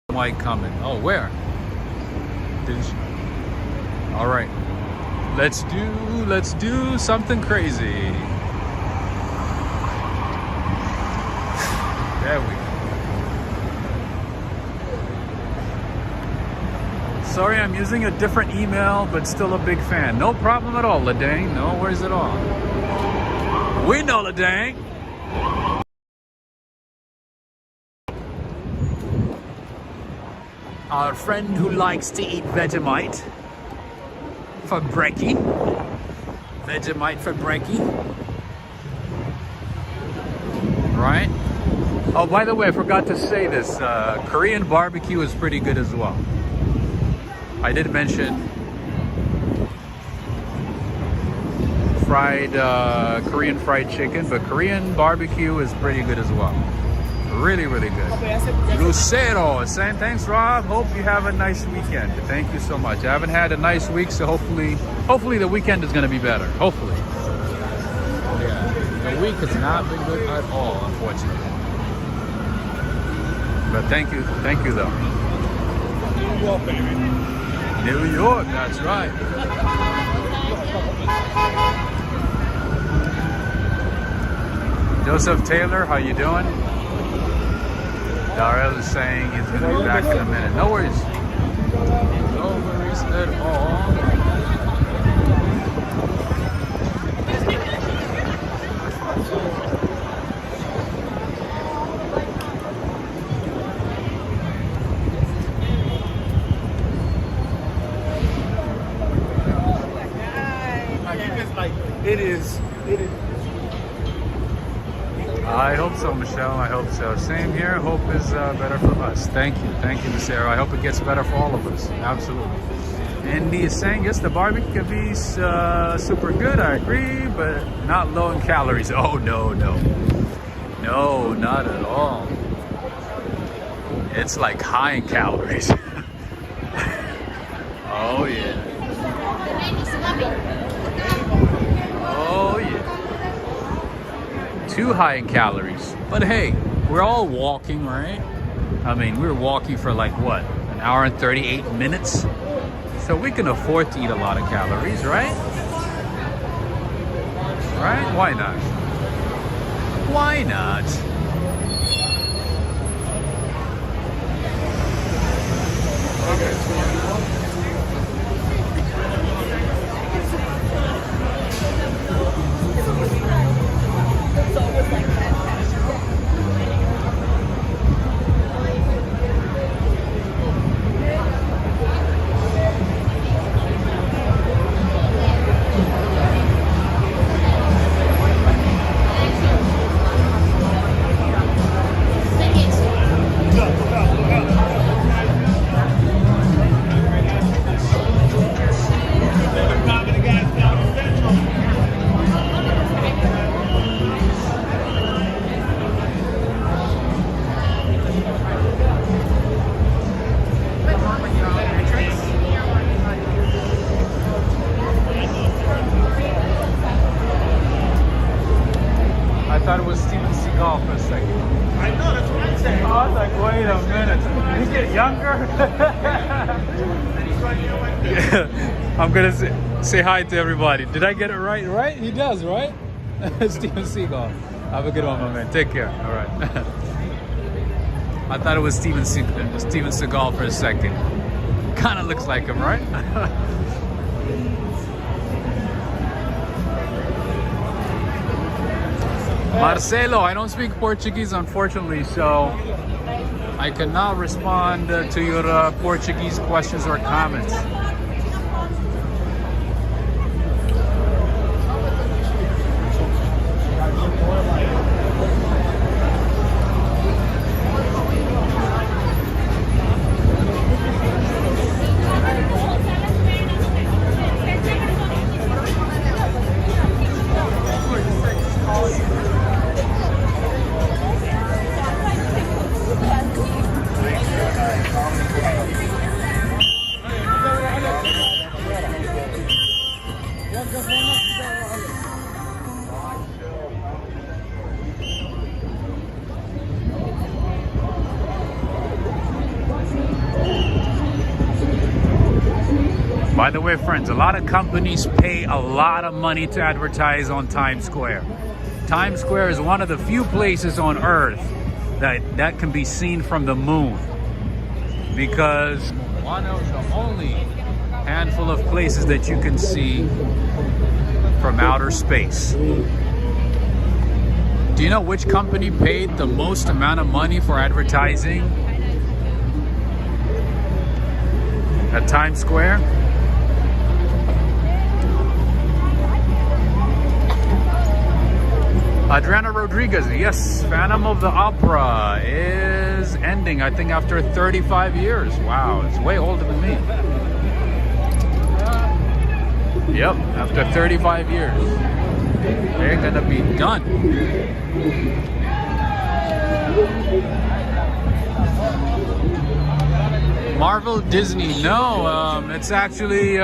White comment. Oh, where? All right. Let's do something crazy. There we go. Sorry, I'm using a different email, but still a big fan. No problem at all, Ladang. No worries at all. We know Ladang. Our friend who likes to eat Vegemite for brekkie. Vegemite for brekkie. Right? Oh, by the way, I forgot to say this. Korean barbecue is pretty good as well. I did mention Korean fried chicken, but Korean barbecue is pretty good as well. Really, really good. Lucero is saying, thanks, Rob. Hope you have a nice weekend. Thank you so much. I haven't had a nice week, so hopefully the weekend is going to be better. Hopefully. Yeah, the week has not been good at all, unfortunately. But thank you though. New York, baby. New York, that's right. Joseph Taylor, how you doing? Darrell is saying he's going to be back in a minute. No worries. No worries at all. It is. I hope so, Michelle. I hope so. Same here. Hope is better for us. Thank you, Miss Sarah. I hope it gets better for all of us. Absolutely. Andy is saying, yes, the barbecue can be super good. I agree, but not low in calories. Oh, no. No, not at all. It's like high in calories. Oh, yeah. Oh, yeah. Too high in calories. But hey, we're all walking, right? I mean, we're walking for like what? An hour and 38 minutes? So we can afford to eat a lot of calories, right? Right? Why not? Why not? I'm gonna say hi to everybody. Did I get it right? Right? He does, right? Steven Seagal. Have a good one, my man. Take care. All right. I thought it was Steven Seagal for a second. Kind of looks like him, right? Marcelo, I don't speak Portuguese, unfortunately, so I cannot respond to your Portuguese questions or comments. By the way, friends, a lot of companies pay a lot of money to advertise on Times Square. Times Square is one of the few places on Earth that can be seen from the moon, because One of the only handful of places that you can see from outer space. Do you know which company paid the most amount of money for advertising at Times Square? Adriana Rodriguez, yes, Phantom of the Opera is ending, I think, after 35 years. Wow, it's way older than me. Yep, after 35 years. They're gonna be done. Marvel Disney, no, it's actually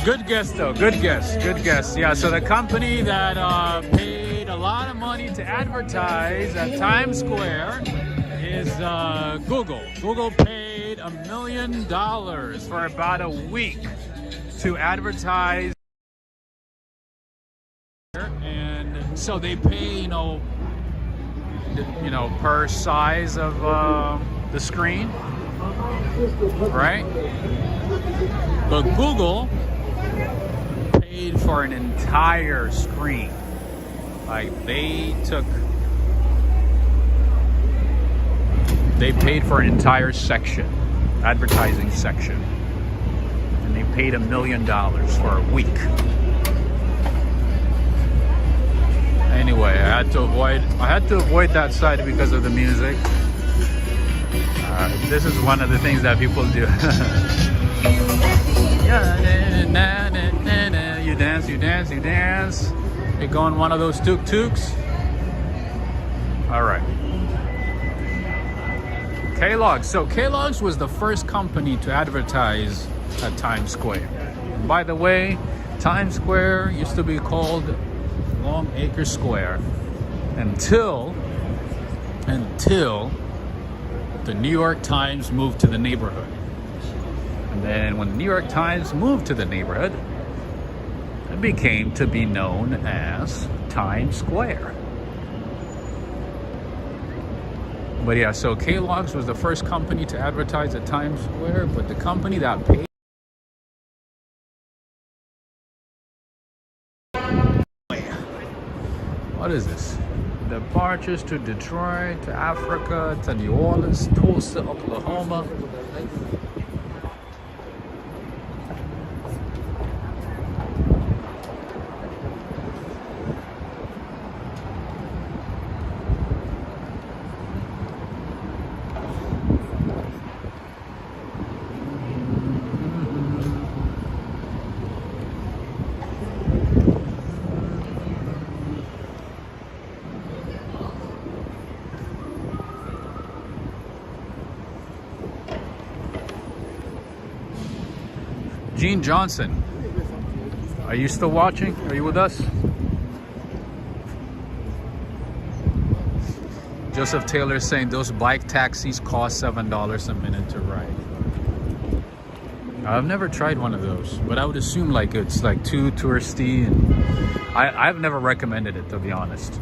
good guess though, good guess. Yeah, so the company that paid a lot of money to advertise at Times Square is Google. Google paid $1 million for about a week to advertise, and so they pay, you know, per size of the screen, right? But Google paid for an entire screen. Like they paid for an entire section, advertising section, and they paid $1 million for a week. Anyway, I had to avoid that side because of the music. This is one of the things that people do. You dance. You go on one of those tuk-tuks. All right. Kellogg's. So Kellogg's was the first company to advertise at Times Square. And by the way, Times Square used to be called Long Acre Square until the New York Times moved to the neighborhood. And then when the New York Times moved to the neighborhood, it became to be known as Times Square. But yeah, so Kellogg's was the first company to advertise at Times Square, but the company that paid... What is this? Departures to Detroit, to Africa, to New Orleans, Tulsa, Oklahoma. Gene Johnson, are you still watching? Are you with us? Joseph Taylor is saying those bike taxis cost $7 a minute to ride. I've never tried one of those, but I would assume like it's like too touristy, and I've never recommended it, to be honest.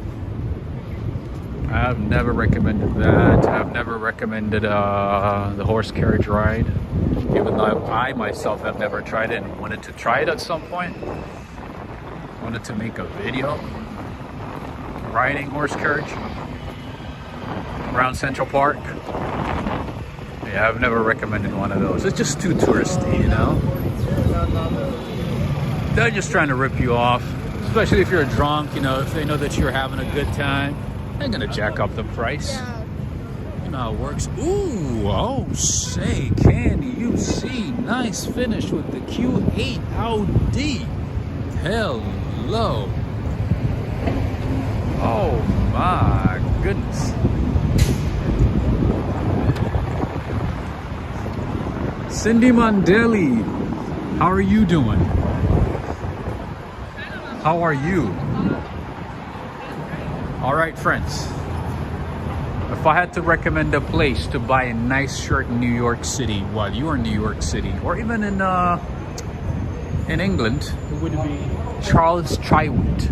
I've never recommended that. I've never recommended the horse carriage ride, even though I myself have never tried it and wanted to try it at some point. Wanted to make a video riding horse carriage around Central Park. Yeah, I've never recommended one of those. It's just too touristy, you know? They're just trying to rip you off, especially if you're drunk, you know, if they know that you're having a good time. They're gonna jack up the price. You know how it works. Ooh, oh, say, can you see? Nice finish with the Q8 Audi. Hello. Oh my goodness. Cindy Mandeli, how are you doing? How are you? All right, friends. If I had to recommend a place to buy a nice shirt in New York City while you're in New York City, or even in England, it would be Charles Trywood.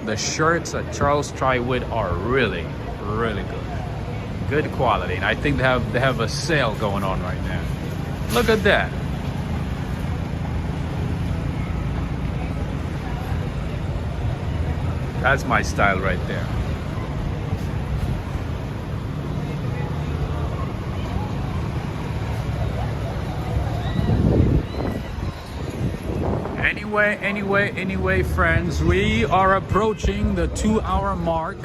The shirts at Charles Trywood are really, really good. good quality. And I think they have a sale going on right now. Look at that. That's my style right there. Anyway, friends, we are approaching the 2-hour mark.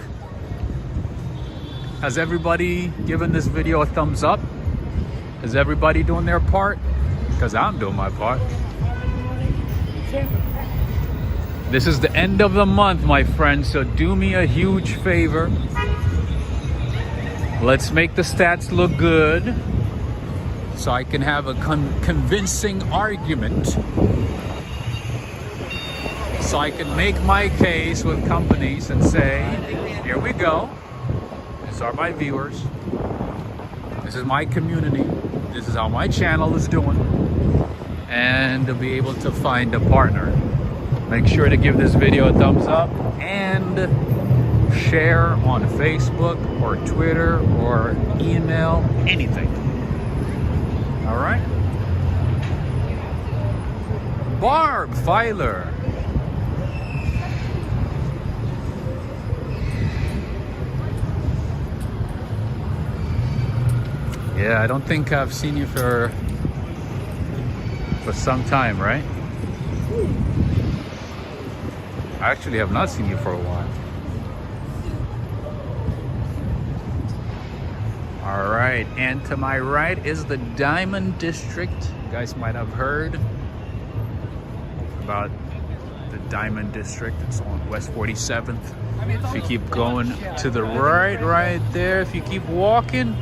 Has everybody given this video a thumbs up? Is everybody doing their part? Because I'm doing my part. This is the end of the month, my friends, so do me a huge favor. Let's make the stats look good so I can have a convincing argument. So I can make my case with companies and say, here we go. These are my viewers. This is my community. This is how my channel is doing. And to be able to find a partner. Make sure to give this video a thumbs up and share on Facebook or Twitter or email, anything. All right? Barb Filer. Yeah, I don't think I've seen you for some time, right? I actually have not seen you for a while. All right, and to my right is the Diamond District. You guys might have heard about the Diamond District. It's on West 47th. If you keep going to the right there, if you keep walking,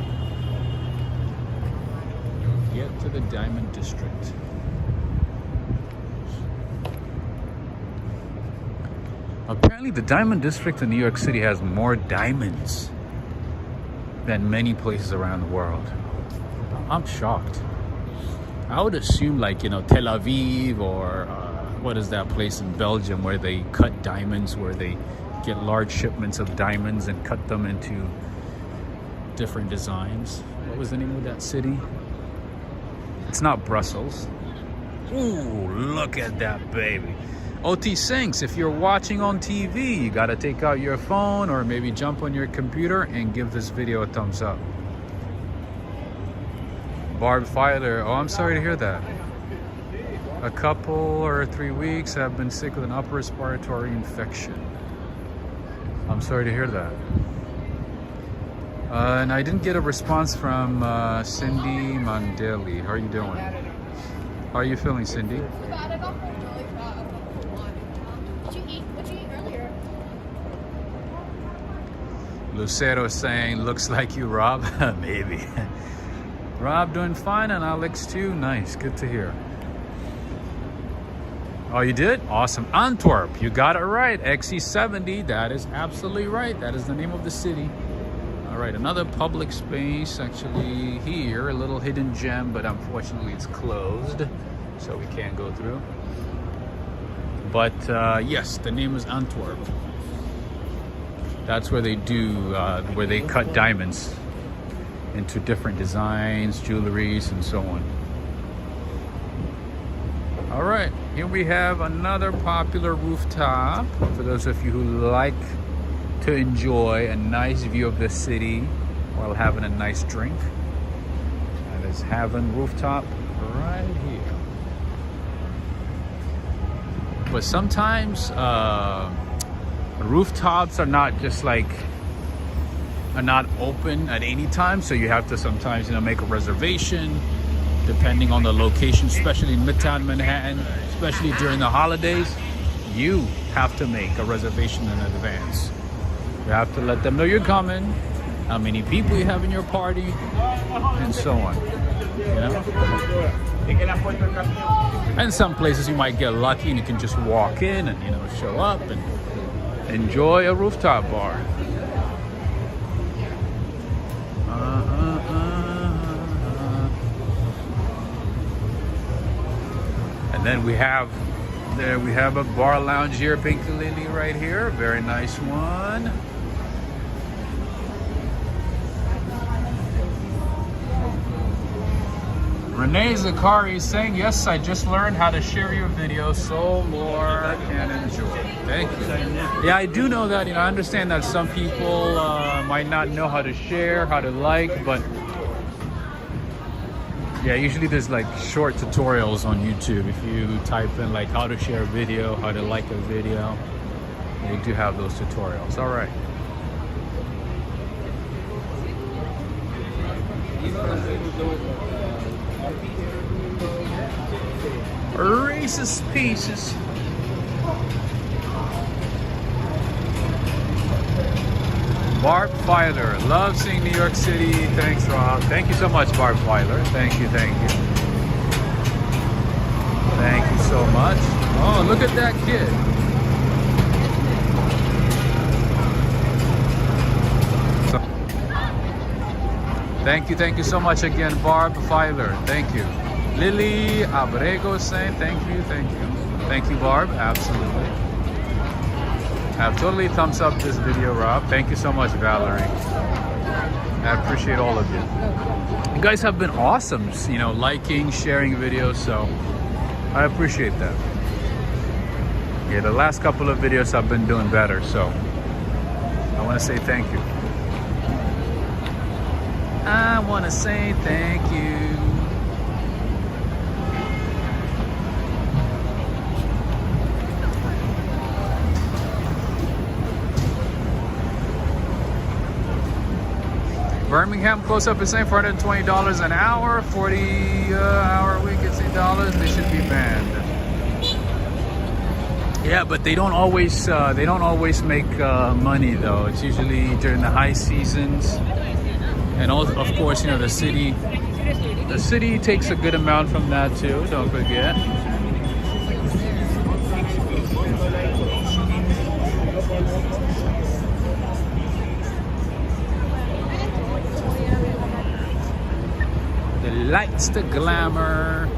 get to the Diamond District. Apparently the Diamond District in New York City has more diamonds than many places around the world. I'm shocked. I would assume, like, you know, Tel Aviv or what is that place in Belgium where they cut diamonds, where they get large shipments of diamonds and cut them into different designs. What was the name of that city? It's not Brussels. Ooh, look at that baby. OT Sinks, if you're watching on TV, you gotta take out your phone or maybe jump on your computer and give this video a thumbs up. Barb Filer, oh, I'm sorry to hear that. A couple or 3 weeks have been sick with an upper respiratory infection. I'm sorry to hear that. And I didn't get a response from Cindy Mandeli. How are you doing? How are you feeling, Cindy? Lucero saying, looks like you, Rob. Maybe. Rob doing fine, and Alex too. Nice, good to hear. Oh, you did? Awesome. Antwerp, you got it right. XE70, that is absolutely right. That is the name of the city. All right, another public space actually here, a little hidden gem, but unfortunately it's closed, so we can't go through. But yes, the name is Antwerp. That's where they do, where they cut diamonds into different designs, jewelries, and so on. All right, here we have another popular rooftop for those of you who like to enjoy a nice view of the city while having a nice drink. That is Haven Rooftop right here. But sometimes rooftops are not just like are not open at any time, so you have to sometimes, you know, make a reservation depending on the location, especially in Midtown Manhattan, especially during the holidays. You have to make a reservation in advance. You have to let them know you're coming, how many people you have in your party, and so on. You know? And some places you might get lucky and you can just walk in and, you know, show up and enjoy a rooftop bar. And then we have a bar lounge here, Pink Lily right here, very nice one. Renee Zakari is saying, yes, I just learned how to share your video so more can enjoy. Thank you. Yeah, I do know that. I understand that some people might not know how to share, how to like, but yeah, usually there's like short tutorials on YouTube. If you type in like how to share a video, how to like a video, they do have those tutorials. All right. Racist pieces. Barb Filer, love seeing New York City. Thanks, Rob. Thank you so much, Barb Filer. Thank you, thank you. Thank you so much. Oh, look at that kid. Thank you so much again, Barb Filer. Thank you. Lily Abrego saying thank you. Thank you, Barb. Absolutely. I've totally thumbs up this video, Rob. Thank you so much, Valerie. I appreciate all of you. You guys have been awesome, liking, sharing videos, so I appreciate that. Yeah, the last couple of videos I've been doing better, so I want to say thank you. I want to say thank you. Birmingham close-up is saying $420 an hour, 40-hour week at $8. They should be banned. Yeah, but they don't always make money though. It's usually during the high seasons, and also, of course, the city takes a good amount from that too. Don't forget. Lights, the glamour.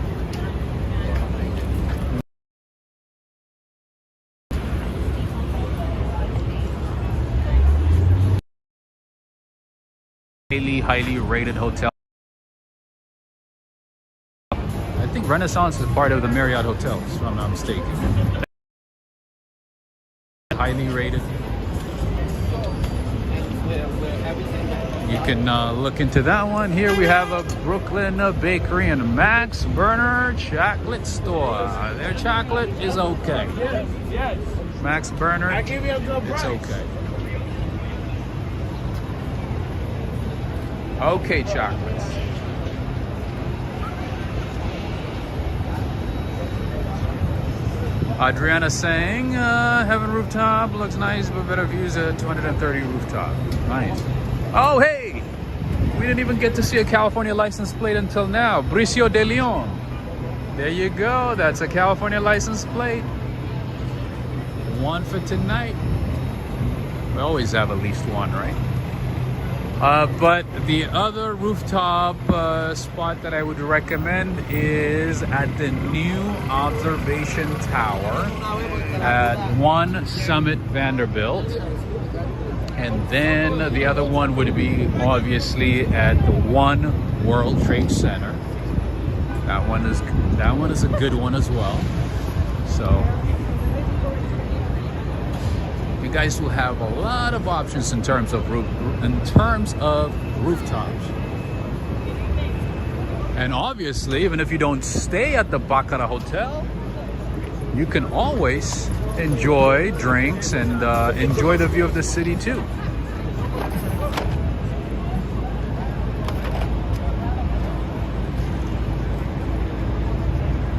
Highly rated hotel. I think Renaissance is part of the Marriott hotels, if I'm not mistaken. Highly rated. You can look into that one. Here we have a Brooklyn bakery and Max Burner chocolate store. Their chocolate is okay. Yes. Max Burner, I give you a good price. it's okay. Okay, chocolates. Adriana saying, Heaven Rooftop looks nice, but better views at 230 Rooftop. Nice. Oh, hey! We didn't even get to see a California license plate until now. Bricio de Leon. There you go. That's a California license plate. One for tonight. We always have at least one, right? But the other rooftop spot that I would recommend is at the new observation tower at 1 Summit Vanderbilt. And then the other one would be obviously at the 1 World Trade Center. That one is a good one as well. So you guys will have a lot of options in terms of rooftops. And obviously, even if you don't stay at the Baccarat Hotel, you can always enjoy drinks and enjoy the view of the city too.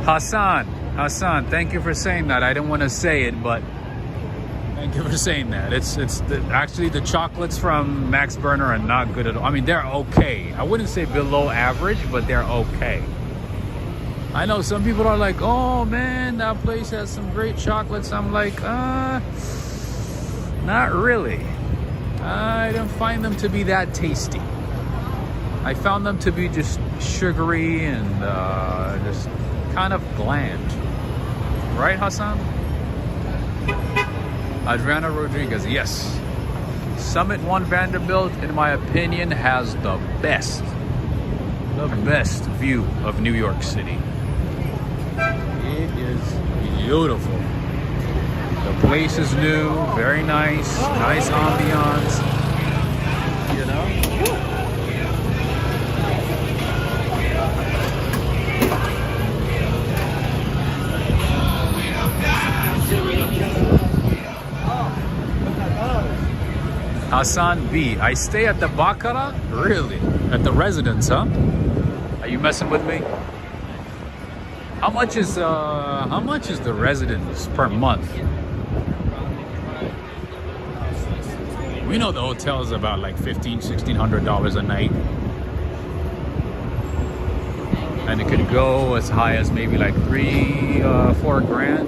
Hassan, thank you for saying that. I didn't want to say it, but thank you for saying that. Actually the chocolates from Max Burner are not good at all. I mean, they're okay. I wouldn't say below average, but they're okay. I know some people are like, oh man, that place has some great chocolates. I'm like, not really. I don't find them to be that tasty. I found them to be just sugary and just kind of bland. Right, Hassan? Adriana Rodriguez, yes. Summit 1 Vanderbilt, in my opinion, has the best the best view of New York City. It is beautiful. The place is new, very nice, nice ambiance. You know? Hassan B. I stay at the Baccarat? Really? At the residence, huh? Are you messing with me? How much is the residence per month? We know the hotel is about like $1,500-$1,600 a night. And it could go as high as maybe like $3,000-4,000 grand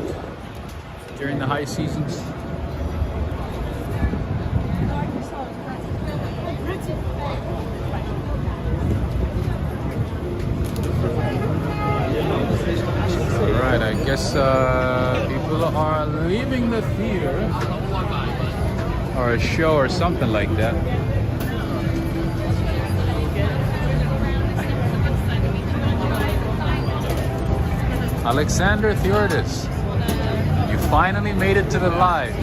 during the high seasons. Alright, I guess people are leaving the theater or a show or something like that. Alexander Theodis, you finally made it to the live.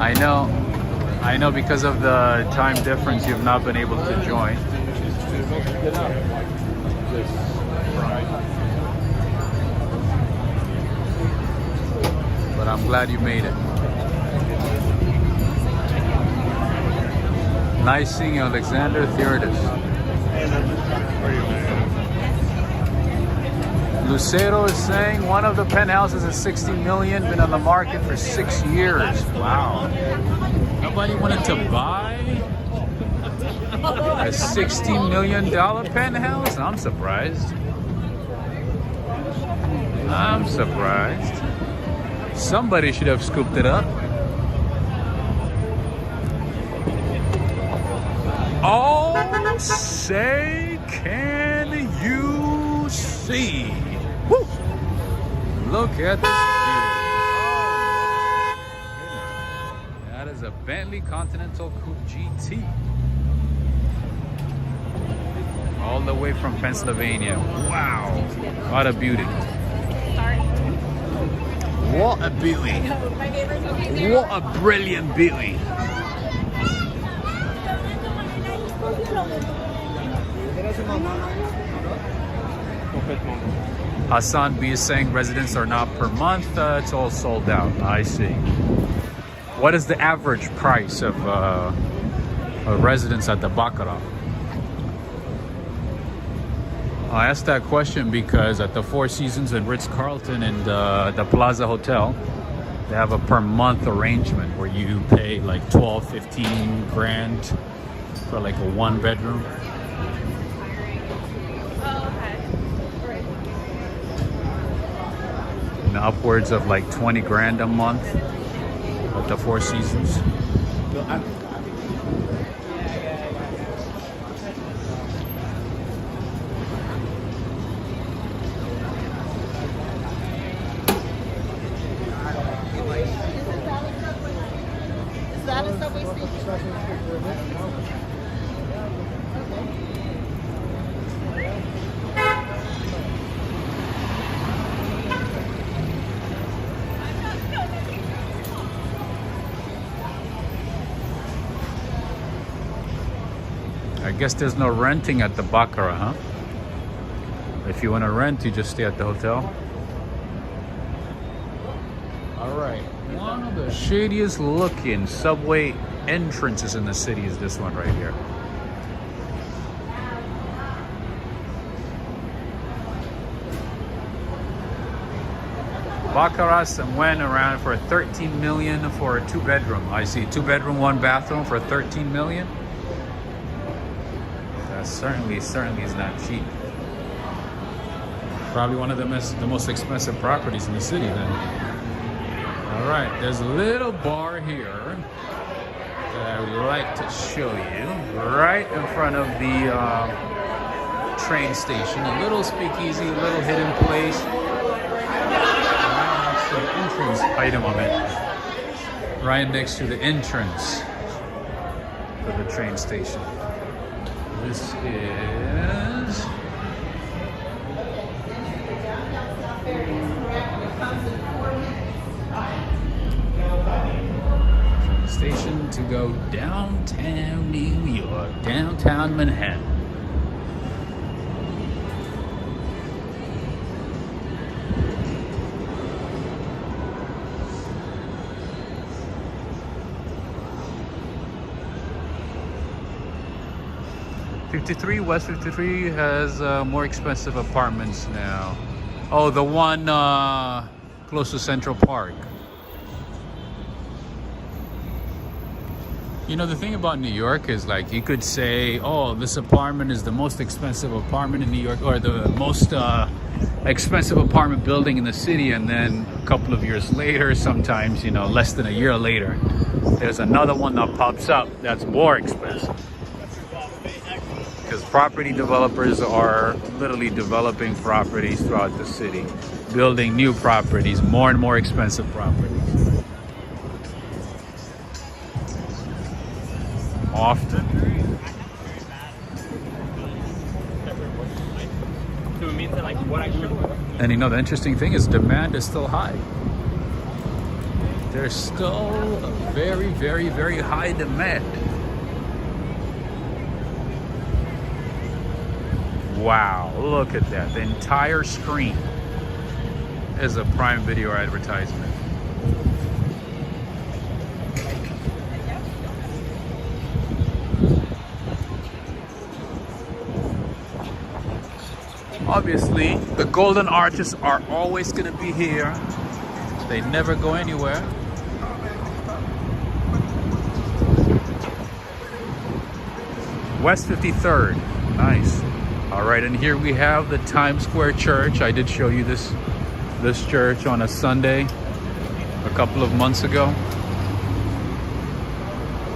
I know because of the time difference you've not been able to join. But I'm glad you made it. Nice seeing you, Alexander Theodis. Lucero is saying one of the penthouses is $60 million, been on the market for 6 years. Wow. Nobody wanted to buy a $60 million penthouse? I'm surprised. I'm surprised. Somebody should have scooped it up. Oh, say, can you see? Woo! Look at this view. Oh, that is a Bentley Continental Coupe GT. All the way from Pennsylvania. Wow. What a beauty. What a beauty. What a brilliant beauty. Hassan B is saying residents are not per month. It's all sold out. I see. What is the average price of a residence at the Baccarat? I asked that question because at the Four Seasons and Ritz-Carlton and the Plaza Hotel, they have a per month arrangement where you pay like 12-15 grand for like a 1-bedroom. And upwards of like 20 grand a month at the Four Seasons. I guess there's no renting at the Baccarat, huh? If you want to rent, you just stay at the hotel. Alright, one of the shadiest looking subway entrances in the city is this one right here. Baccarat went around for 13 million for a 2-bedroom. I see 2-bedroom, 1-bathroom for 13 million. That certainly is not cheap. Probably one of the most expensive properties in the city then. All right, there's a little bar here that I would like to show you right in front of the train station. A little speakeasy, a little hidden place. Right next to the entrance item of it. Right next to the entrance to the train station. This is station to go downtown New York, downtown Manhattan. West 53 has more expensive apartments now. Oh, the one close to Central Park. You know, the thing about New York is, like, you could say, oh, this apartment is the most expensive apartment in New York, or the most expensive apartment building in the city, and then a couple of years later, sometimes, you know, less than a year later, there's another one that pops up that's more expensive. Because property developers are literally developing properties throughout the city, building new properties, more and more expensive properties. Often. So it means that, like, what I should. And you know, the interesting thing is demand is still high. There's still a very, very, very high demand. Wow, look at that. The entire screen is a Prime Video advertisement. Obviously, the golden arches are always going to be here. They never go anywhere. West 53rd. Nice. All right, and here we have the Times Square Church. I did show you this church on a Sunday a couple of months ago.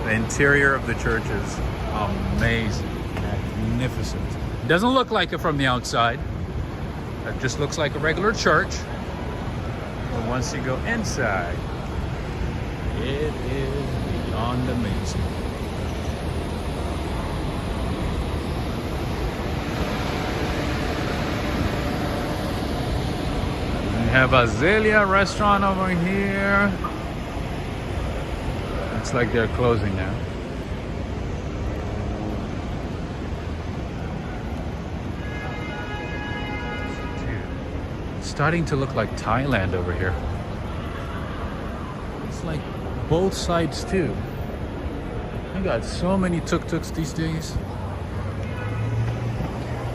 The interior of the church is amazing, magnificent. Doesn't look like it from the outside. It just looks like a regular church. But once you go inside, it is beyond amazing. We have Azalea Restaurant over here. Looks like they're closing now. Starting to look like Thailand over here. It's like both sides too. I got so many tuk-tuks these days.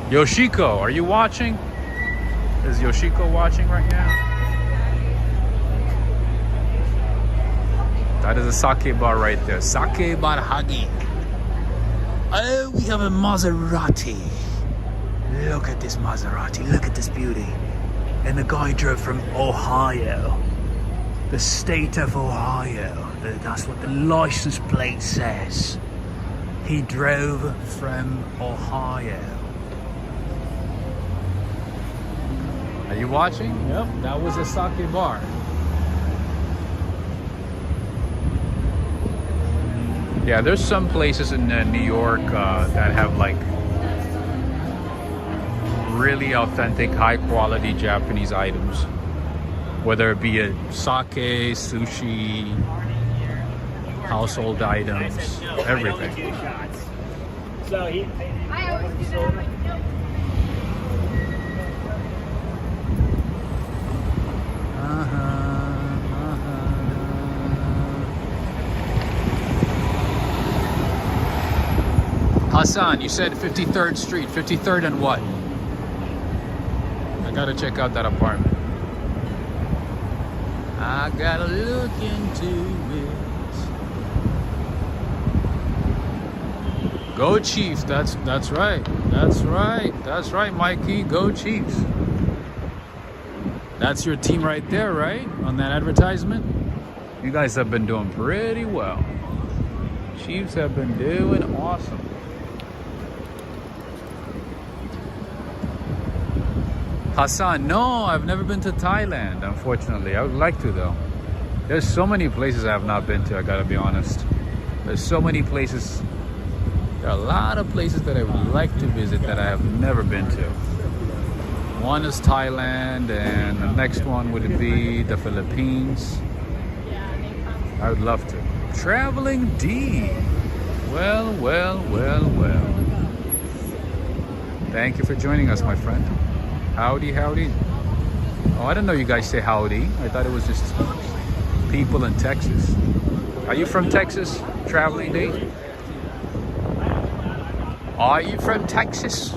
Yoshiko, are you watching? Is Yoshiko watching right now? That is a sake bar right there. Sake bar Hagi. Oh, we have a Maserati. Look at this Maserati. Look at this beauty. And the guy drove from Ohio, the state of Ohio. That's what the license plate says. He drove from Ohio. Are you watching? Yep, that was a sake bar. Yeah, there's some places in New York that have like really authentic, high quality Japanese items, whether it be a sake, sushi, household items, everything. So he. I always do that. I'm like, nope. Hassan, you said 53rd Street. 53rd and what? I gotta check out that apartment. I gotta look into it. Go Chiefs. That's right. That's right, Mikey. Go Chiefs. That's your team right there, right? On that advertisement. You guys have been doing pretty well. Chiefs have been doing awesome. Hassan, no, I've never been to Thailand, unfortunately. I would like to, though. There's so many places I have not been to, I gotta be honest. There's so many places There are a lot of places that I would like to visit that I have never been to. One is Thailand, and the next one would be the Philippines. I would love to. Traveling D. Well, well, well, well. Thank you for joining us, my friend. Howdy, howdy. Oh, I didn't know you guys say howdy. I thought it was just people in Texas. Are you from Texas? Traveling D? Are you from Texas?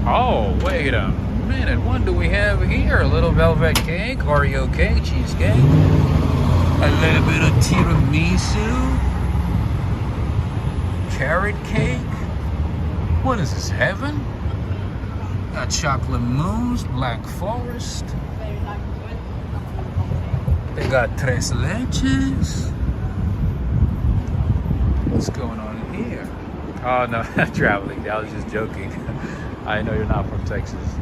Oh, wait a minute. What do we have here? A little velvet cake, Oreo cake, cheesecake, a little bit of tiramisu, carrot cake. What is this, heaven? Got chocolate mousse, black forest. They got tres leches. What's going on in here? Oh no, not traveling. I was just joking. I know you're not from Texas.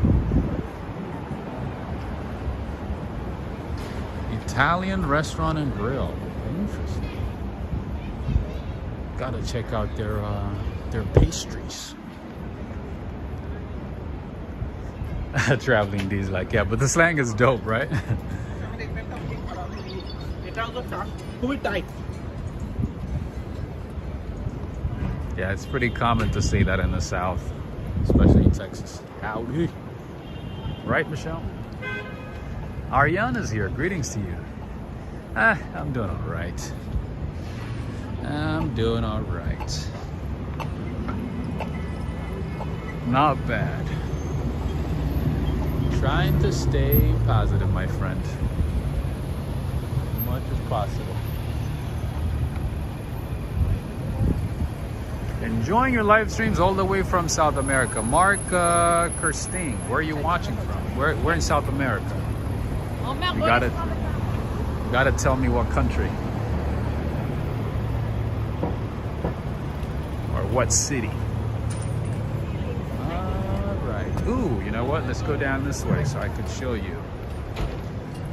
Italian restaurant and grill. Interesting. Gotta check out their pastries. Traveling D's like, yeah, but the slang is dope, right? Yeah, it's pretty common to say that in the South, especially in Texas. Howdy. Right, Michelle? Ariana's here. Greetings to you. I'm doing all right. I'm doing all right. Not bad. Trying to stay positive, my friend. As much as possible. Enjoying your live streams all the way from South America. Mark Kirstein, where are you watching from? We're in South America. You gotta tell me what country. Or what city. Ooh, you know what? Let's go down this way so I could show you.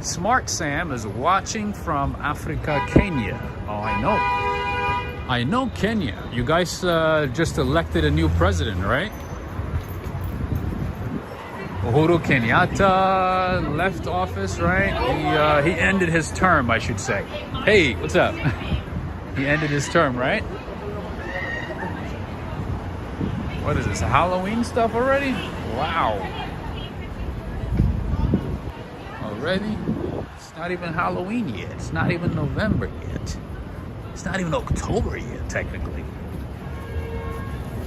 Smart Sam is watching from Africa, Kenya. Oh, I know. I know Kenya. You guys just elected a new president, right? Uhuru Kenyatta left office, right? He ended his term, I should say. Hey, what's up? He ended his term, right? What is this? Halloween stuff already? Wow. Already? It's not even Halloween yet. It's not even November yet. It's not even October yet, technically.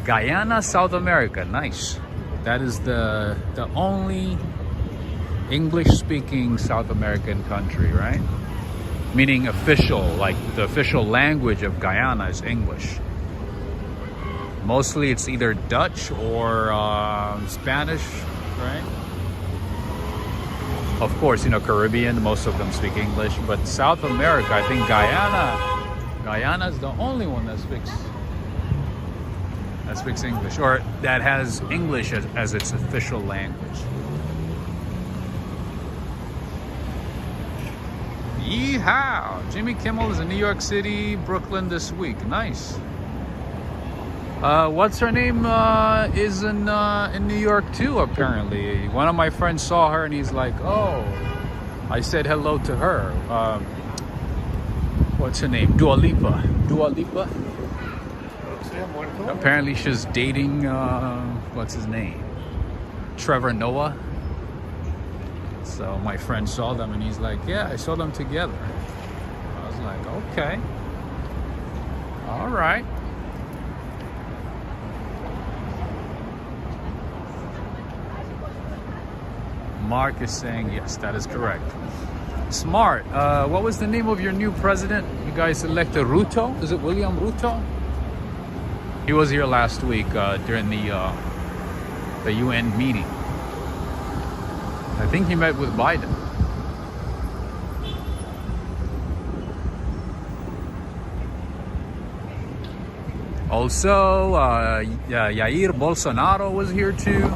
Guyana, South America. Nice. That is the only English-speaking South American country, right? Meaning official, like the official language of Guyana is English. Mostly it's either Dutch or Spanish, right? Of course, you know, Caribbean, most of them speak English, but South America, I think Guyana is the only one that speaks English, or that has English as its official language. Yeehaw! Jimmy Kimmel is in New York City, Brooklyn this week. Nice. What's her name is in New York too, apparently. One of my friends saw her and he's like, oh, I said hello to her. What's her name? Dua Lipa. Dua Lipa? Apparently she's dating, what's his name? Trevor Noah. So my friend saw them and he's like, yeah, I saw them together. I was like, okay. All right. Mark is saying yes, that is correct. Smart. What was the name of your new president? You guys elected Ruto? Is it William Ruto? He was here last week during the UN meeting. I think he met with Biden. Also, Jair Bolsonaro was here too.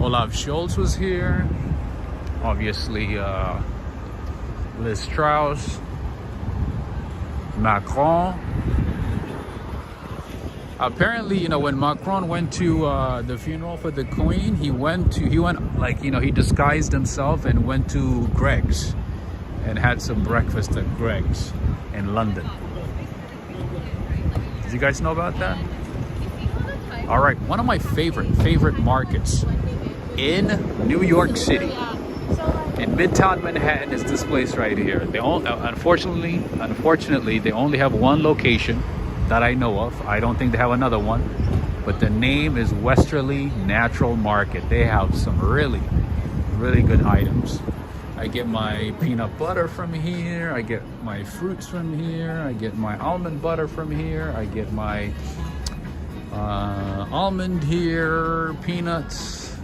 Olaf Scholz was here. Obviously, Liz Truss, Macron. Apparently, you know, when Macron went to the funeral for the Queen, he went like, you know, he disguised himself and went to Greg's and had some breakfast at Greg's in London. Did you guys know about that? All right, one of my favorite markets in New York City, in Midtown Manhattan, is this place right here. They unfortunately, they only have one location that I know of. I don't think they have another one, but the name is Westerly Natural Market. They have some really good items. I get my peanut butter from here, I get my fruits from here, I get my almond butter from here, I get my almond here, peanuts,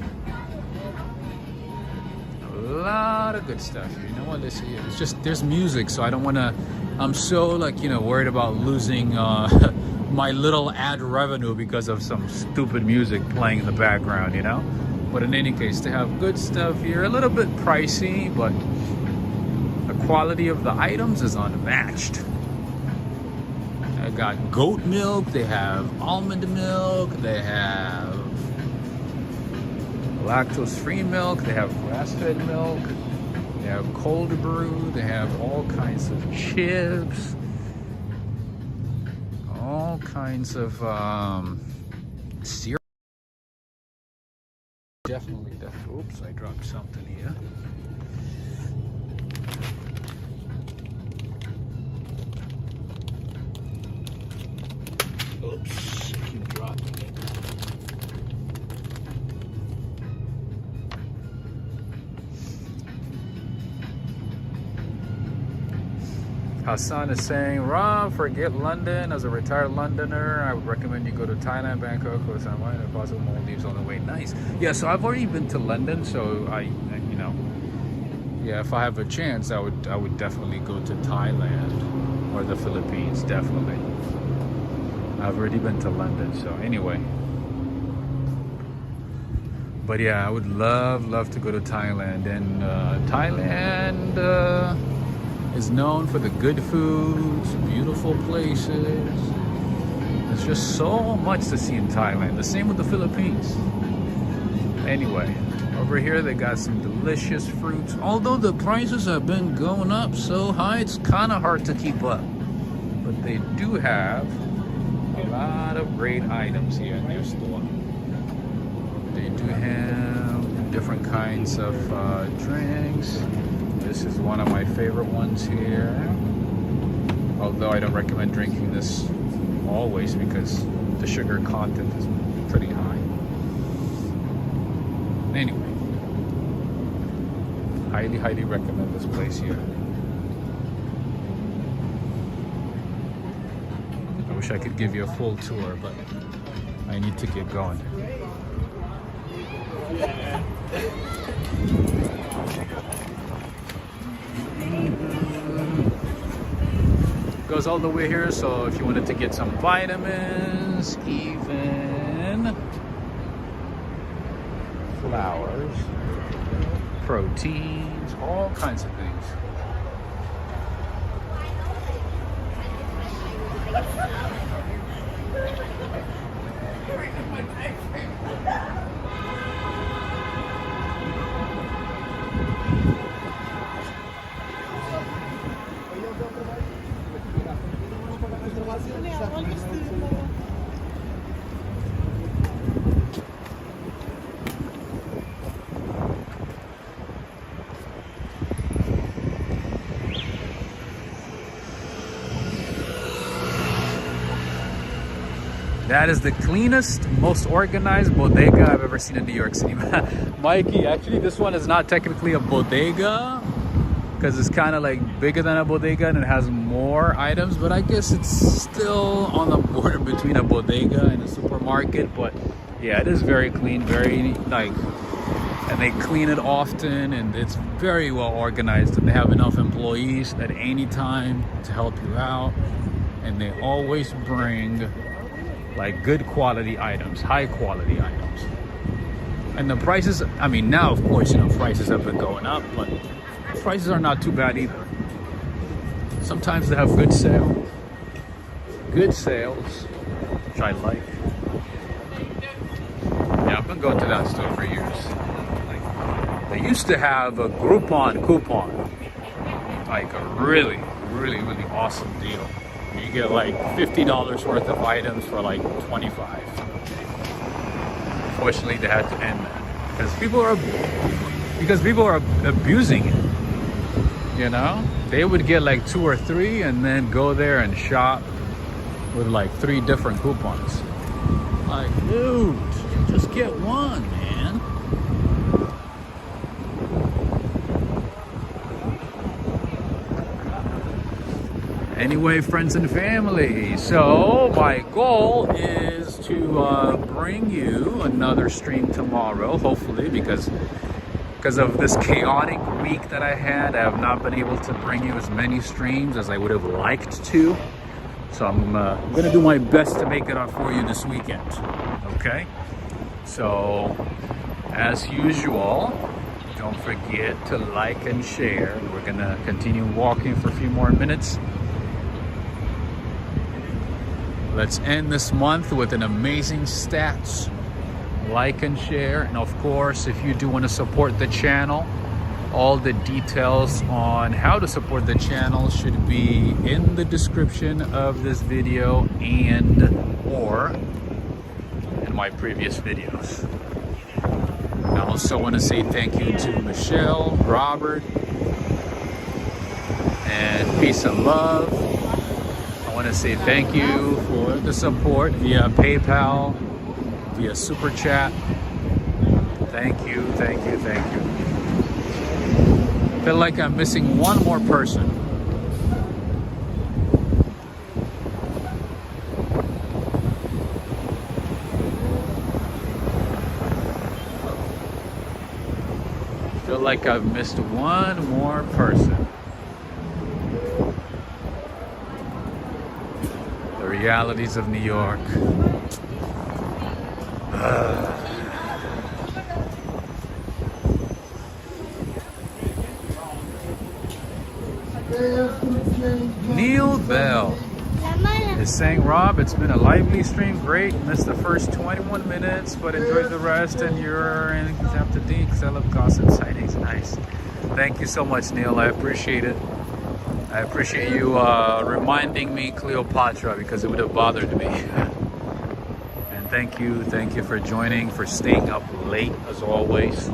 a lot of good stuff here. You know what, this is, it's just, there's music, so I don't want to, I'm so, like, you know, worried about losing my little ad revenue because of some stupid music playing in the background, you know. But in any case, they have good stuff here. A little bit pricey, but the quality of the items is unmatched. I got goat milk, they have almond milk, they have lactose-free milk, they have grass-fed milk, they have cold brew, they have all kinds of chips, all kinds of cereal. Definitely. Oops, I dropped something here. Oops, keep dropping it. Hassan is saying, Rob, forget London. As a retired Londoner, I would recommend you go to Thailand, Bangkok, Koh Samui, and possible Maldives on the way. Nice. Yeah, so I've already been to London, so I you know, yeah, if I have a chance, I would definitely go to Thailand or the Philippines, definitely. I've already been to London, so anyway. But yeah, I would love to go to Thailand, and Thailand is known for the good foods, beautiful places. There's just so much to see in Thailand. The same with the Philippines. Anyway, over here they got some delicious fruits. Although the prices have been going up so high, it's kind of hard to keep up. But they do have a lot of great items here in their store. They do have different kinds of drinks. This is one of my favorite ones here. Although I don't recommend drinking this always because the sugar content is pretty high. Anyway, highly recommend this place here. I wish I could give you a full tour, but I need to get going. Goes all the way here, so if you wanted to get some vitamins, even flowers, proteins, all kinds of things. That is the cleanest, most organized bodega I've ever seen in New York City. Mikey, actually this one is not technically a bodega because it's kind of like bigger than a bodega and it has more items, but I guess it's still on the border between a bodega and a supermarket. But yeah, it is very clean, very like, and they clean it often, and it's very well organized, and they have enough employees at any time to help you out, and they always bring like good quality items, high quality items. And the prices, I mean, now of course, you know, prices have been going up, but prices are not too bad either. Sometimes they have good sales, which I like. Yeah, I've been going to that store for years. They used to have a Groupon coupon, like a really awesome deal. You get like $50 worth of items for like $25. Unfortunately, they had to end that because people are abusing it. You know, they would get like 2 or 3 and then go there and shop with like 3 different coupons. Like, dude, just get one, man. Anyway, friends and family, so my goal is to bring you another stream tomorrow, hopefully, because of this chaotic week that I had. I have not been able to bring you as many streams as I would have liked to. So I'm going to do my best to make it up for you this weekend, okay? So, as usual, don't forget to like and share. We're going to continue walking for a few more minutes. Let's end this month with an amazing stats. Like and share. And of course, if you do want to support the channel, all the details on how to support the channel should be in the description of this video or in my previous videos. I also want to say thank you to Michelle, Robert, and peace and love. I want to say thank you for the support via PayPal, via Super Chat. Thank you. I feel like I'm missing one more person. I feel like I've missed one more person. The realities of New York. Neil Bell is saying, Rob, it's been a lively stream. Great. Missed the first 21 minutes, but enjoyed the rest. And you're in up to date because I love gossip sightings. Nice. Thank you so much, Neil. I appreciate it. I appreciate you reminding me Cleopatra because it would have bothered me. And thank you for joining, for staying up late as always,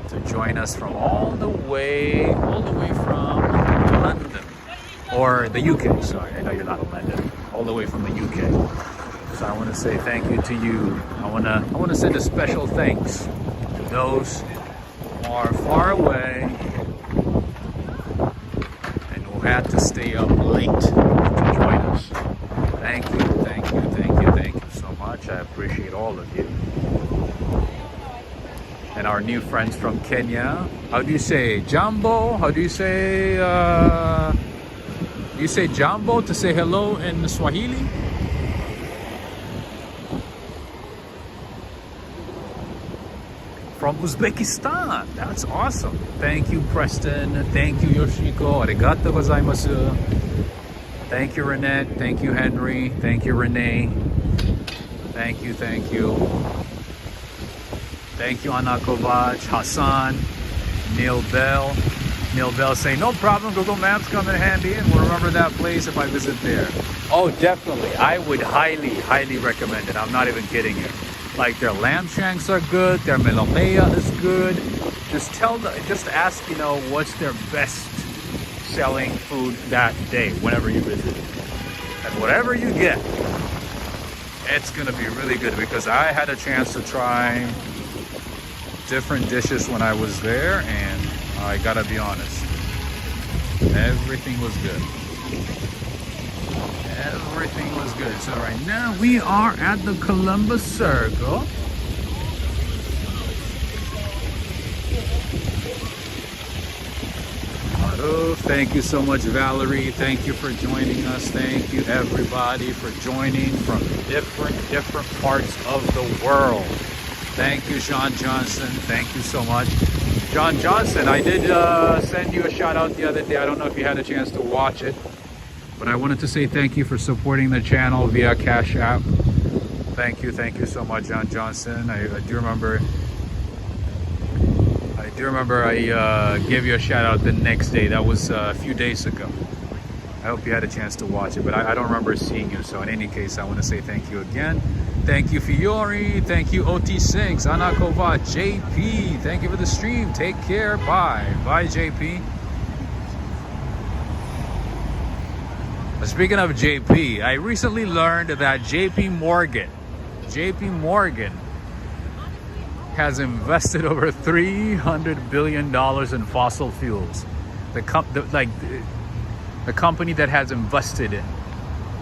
to join us from all the way from London, or the UK. Sorry, I know you're not in London. All the way from the UK. So I want to say thank you to you. I want to send a special thanks to those who are far away and who had to stay up late to join us. Thank you so much. I appreciate all of you. And our new friends from Kenya. How do you say Jambo? How do you say you say Jambo to say hello in Swahili? From Uzbekistan. That's awesome. Thank you, Preston. Thank you, Yoshiko. Arigato gozaimasu. Thank you, Renette. Thank you, Henry. Thank you, Renee. Thank you. Thank you, Anna Kovac, Hassan, Neil Bell. Neil Bell saying, no problem, Google Maps come in handy and we'll remember that place if I visit there. Oh, definitely. I would highly recommend it. I'm not even kidding you. Like their lamb shanks are good, their melopea is good. Just ask, what's their best selling food that day, whenever you visit. And whatever you get, it's gonna be really good because I had a chance to try different dishes when I was there, and I gotta be honest, everything was good. Everything was good. So right now we are at the Columbus Circle. Oh, thank you so much, Valerie. Thank you for joining us. Thank you, everybody, for joining from different parts of the world. Thank you, Sean Johnson. Thank you so much. John Johnson, I did send you a shout out the other day. I don't know if you had a chance to watch it, but I wanted to say thank you for supporting the channel via Cash App. Thank you so much, John Johnson. I do remember I gave you a shout out the next day. That was a few days ago. I hope you had a chance to watch it, but I don't remember seeing you. So in any case, I want to say thank you again. Thank you, Fiore. Thank you, OT6, Anakova, JP. Thank you for the stream. Take care. Bye. Bye, JP. Speaking of JP, I recently learned that JP Morgan has invested over $300 billion in fossil fuels. The company that has invested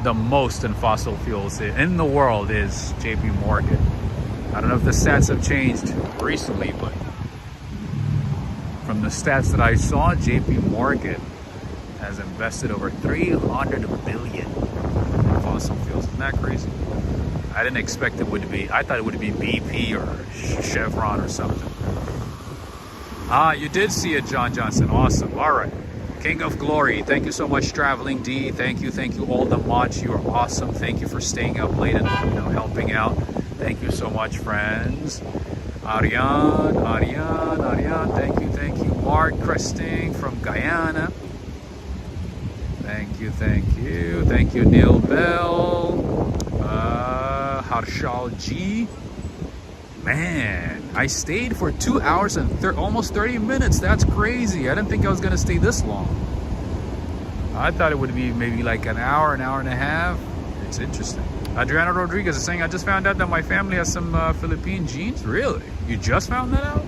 the most in fossil fuels in the world is JP Morgan. I don't know if the stats have changed recently, but from the stats that I saw, JP Morgan has invested over $300 billion in fossil fuels. Isn't that crazy? I didn't expect it would be. I thought it would be BP or Chevron or something. Ah, you did see it, John Johnson. Awesome. All right. King of Glory, thank you so much, Traveling D. Thank you all the mods. You are awesome. Thank you for staying up late and helping out. Thank you so much, friends. Ariane, thank you. Mark Cresting from Guyana. Thank you, Neil Bell. Harshal G. Man, I stayed for 2 hours and almost 30 minutes. That's crazy. I didn't think I was gonna stay this long. I thought it would be maybe like an hour and a half. It's interesting. Adriana Rodriguez is saying, I just found out that my family has some Philippine genes. Really? You just found that out?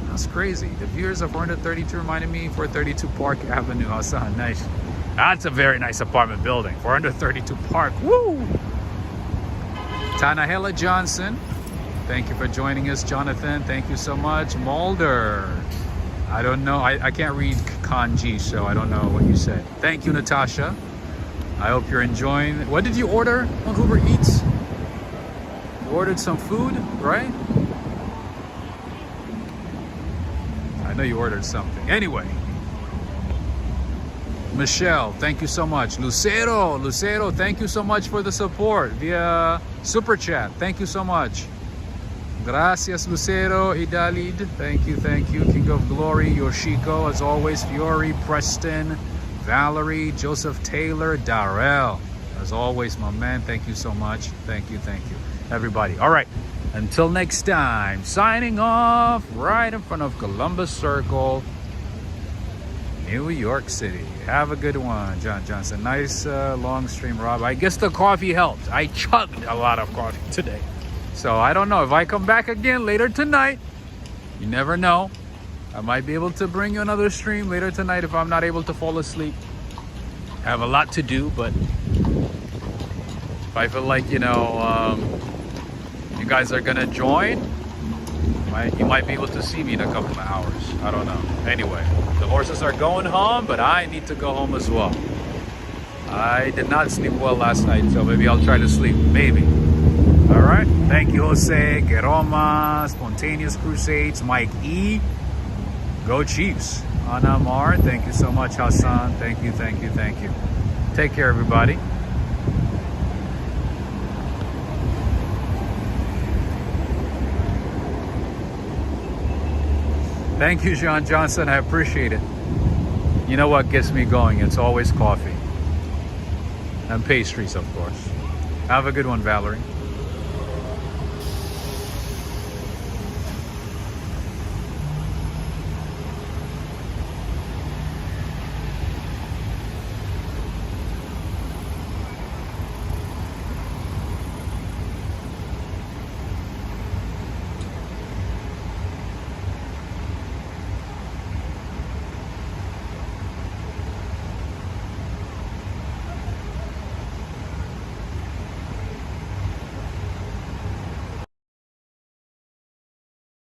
That's crazy. The viewers of 432 reminded me 432 Park Avenue, Hassan. Nice. That's a very nice apartment building. 432 Park. Woo! Tanahela Johnson. Thank you for joining us, Jonathan. Thank you so much. Mulder. I don't know. I can't read kanji, so I don't know what you said. Thank you, Natasha. I hope you're enjoying. What did you order on Uber Eats? You ordered some food, right? I know you ordered something. Anyway. Michelle, thank you so much. Lucero, thank you so much for the support via Super Chat. Thank you so much. Gracias, Lucero, Idalid. Thank you. King of Glory, Yoshiko, as always. Fiore, Preston, Valerie, Joseph Taylor, Darrell. As always, my man, thank you so much. Thank you. Everybody. All right, until next time, signing off right in front of Columbus Circle, New York City. Have a good one, John Johnson. Nice long stream, Rob. I guess the coffee helped. I chugged a lot of coffee today. So I don't know if I come back again later tonight. You never know. I might be able to bring you another stream later tonight if I'm not able to fall asleep. I have a lot to do, but if I feel like, you guys are gonna join, you might be able to see me in a couple of hours. I don't know. Anyway, the horses are going home, but I need to go home as well. I did not sleep well last night, so maybe I'll try to sleep. Maybe. All right. Thank you, Jose, Geroma, Spontaneous Crusades, Mike E. Go Chiefs. Ana Mar, thank you so much, Hassan. Thank you. Take care, everybody. Thank you, John Johnson. I appreciate it. You know what gets me going? It's always coffee. And pastries, of course. Have a good one, Valerie.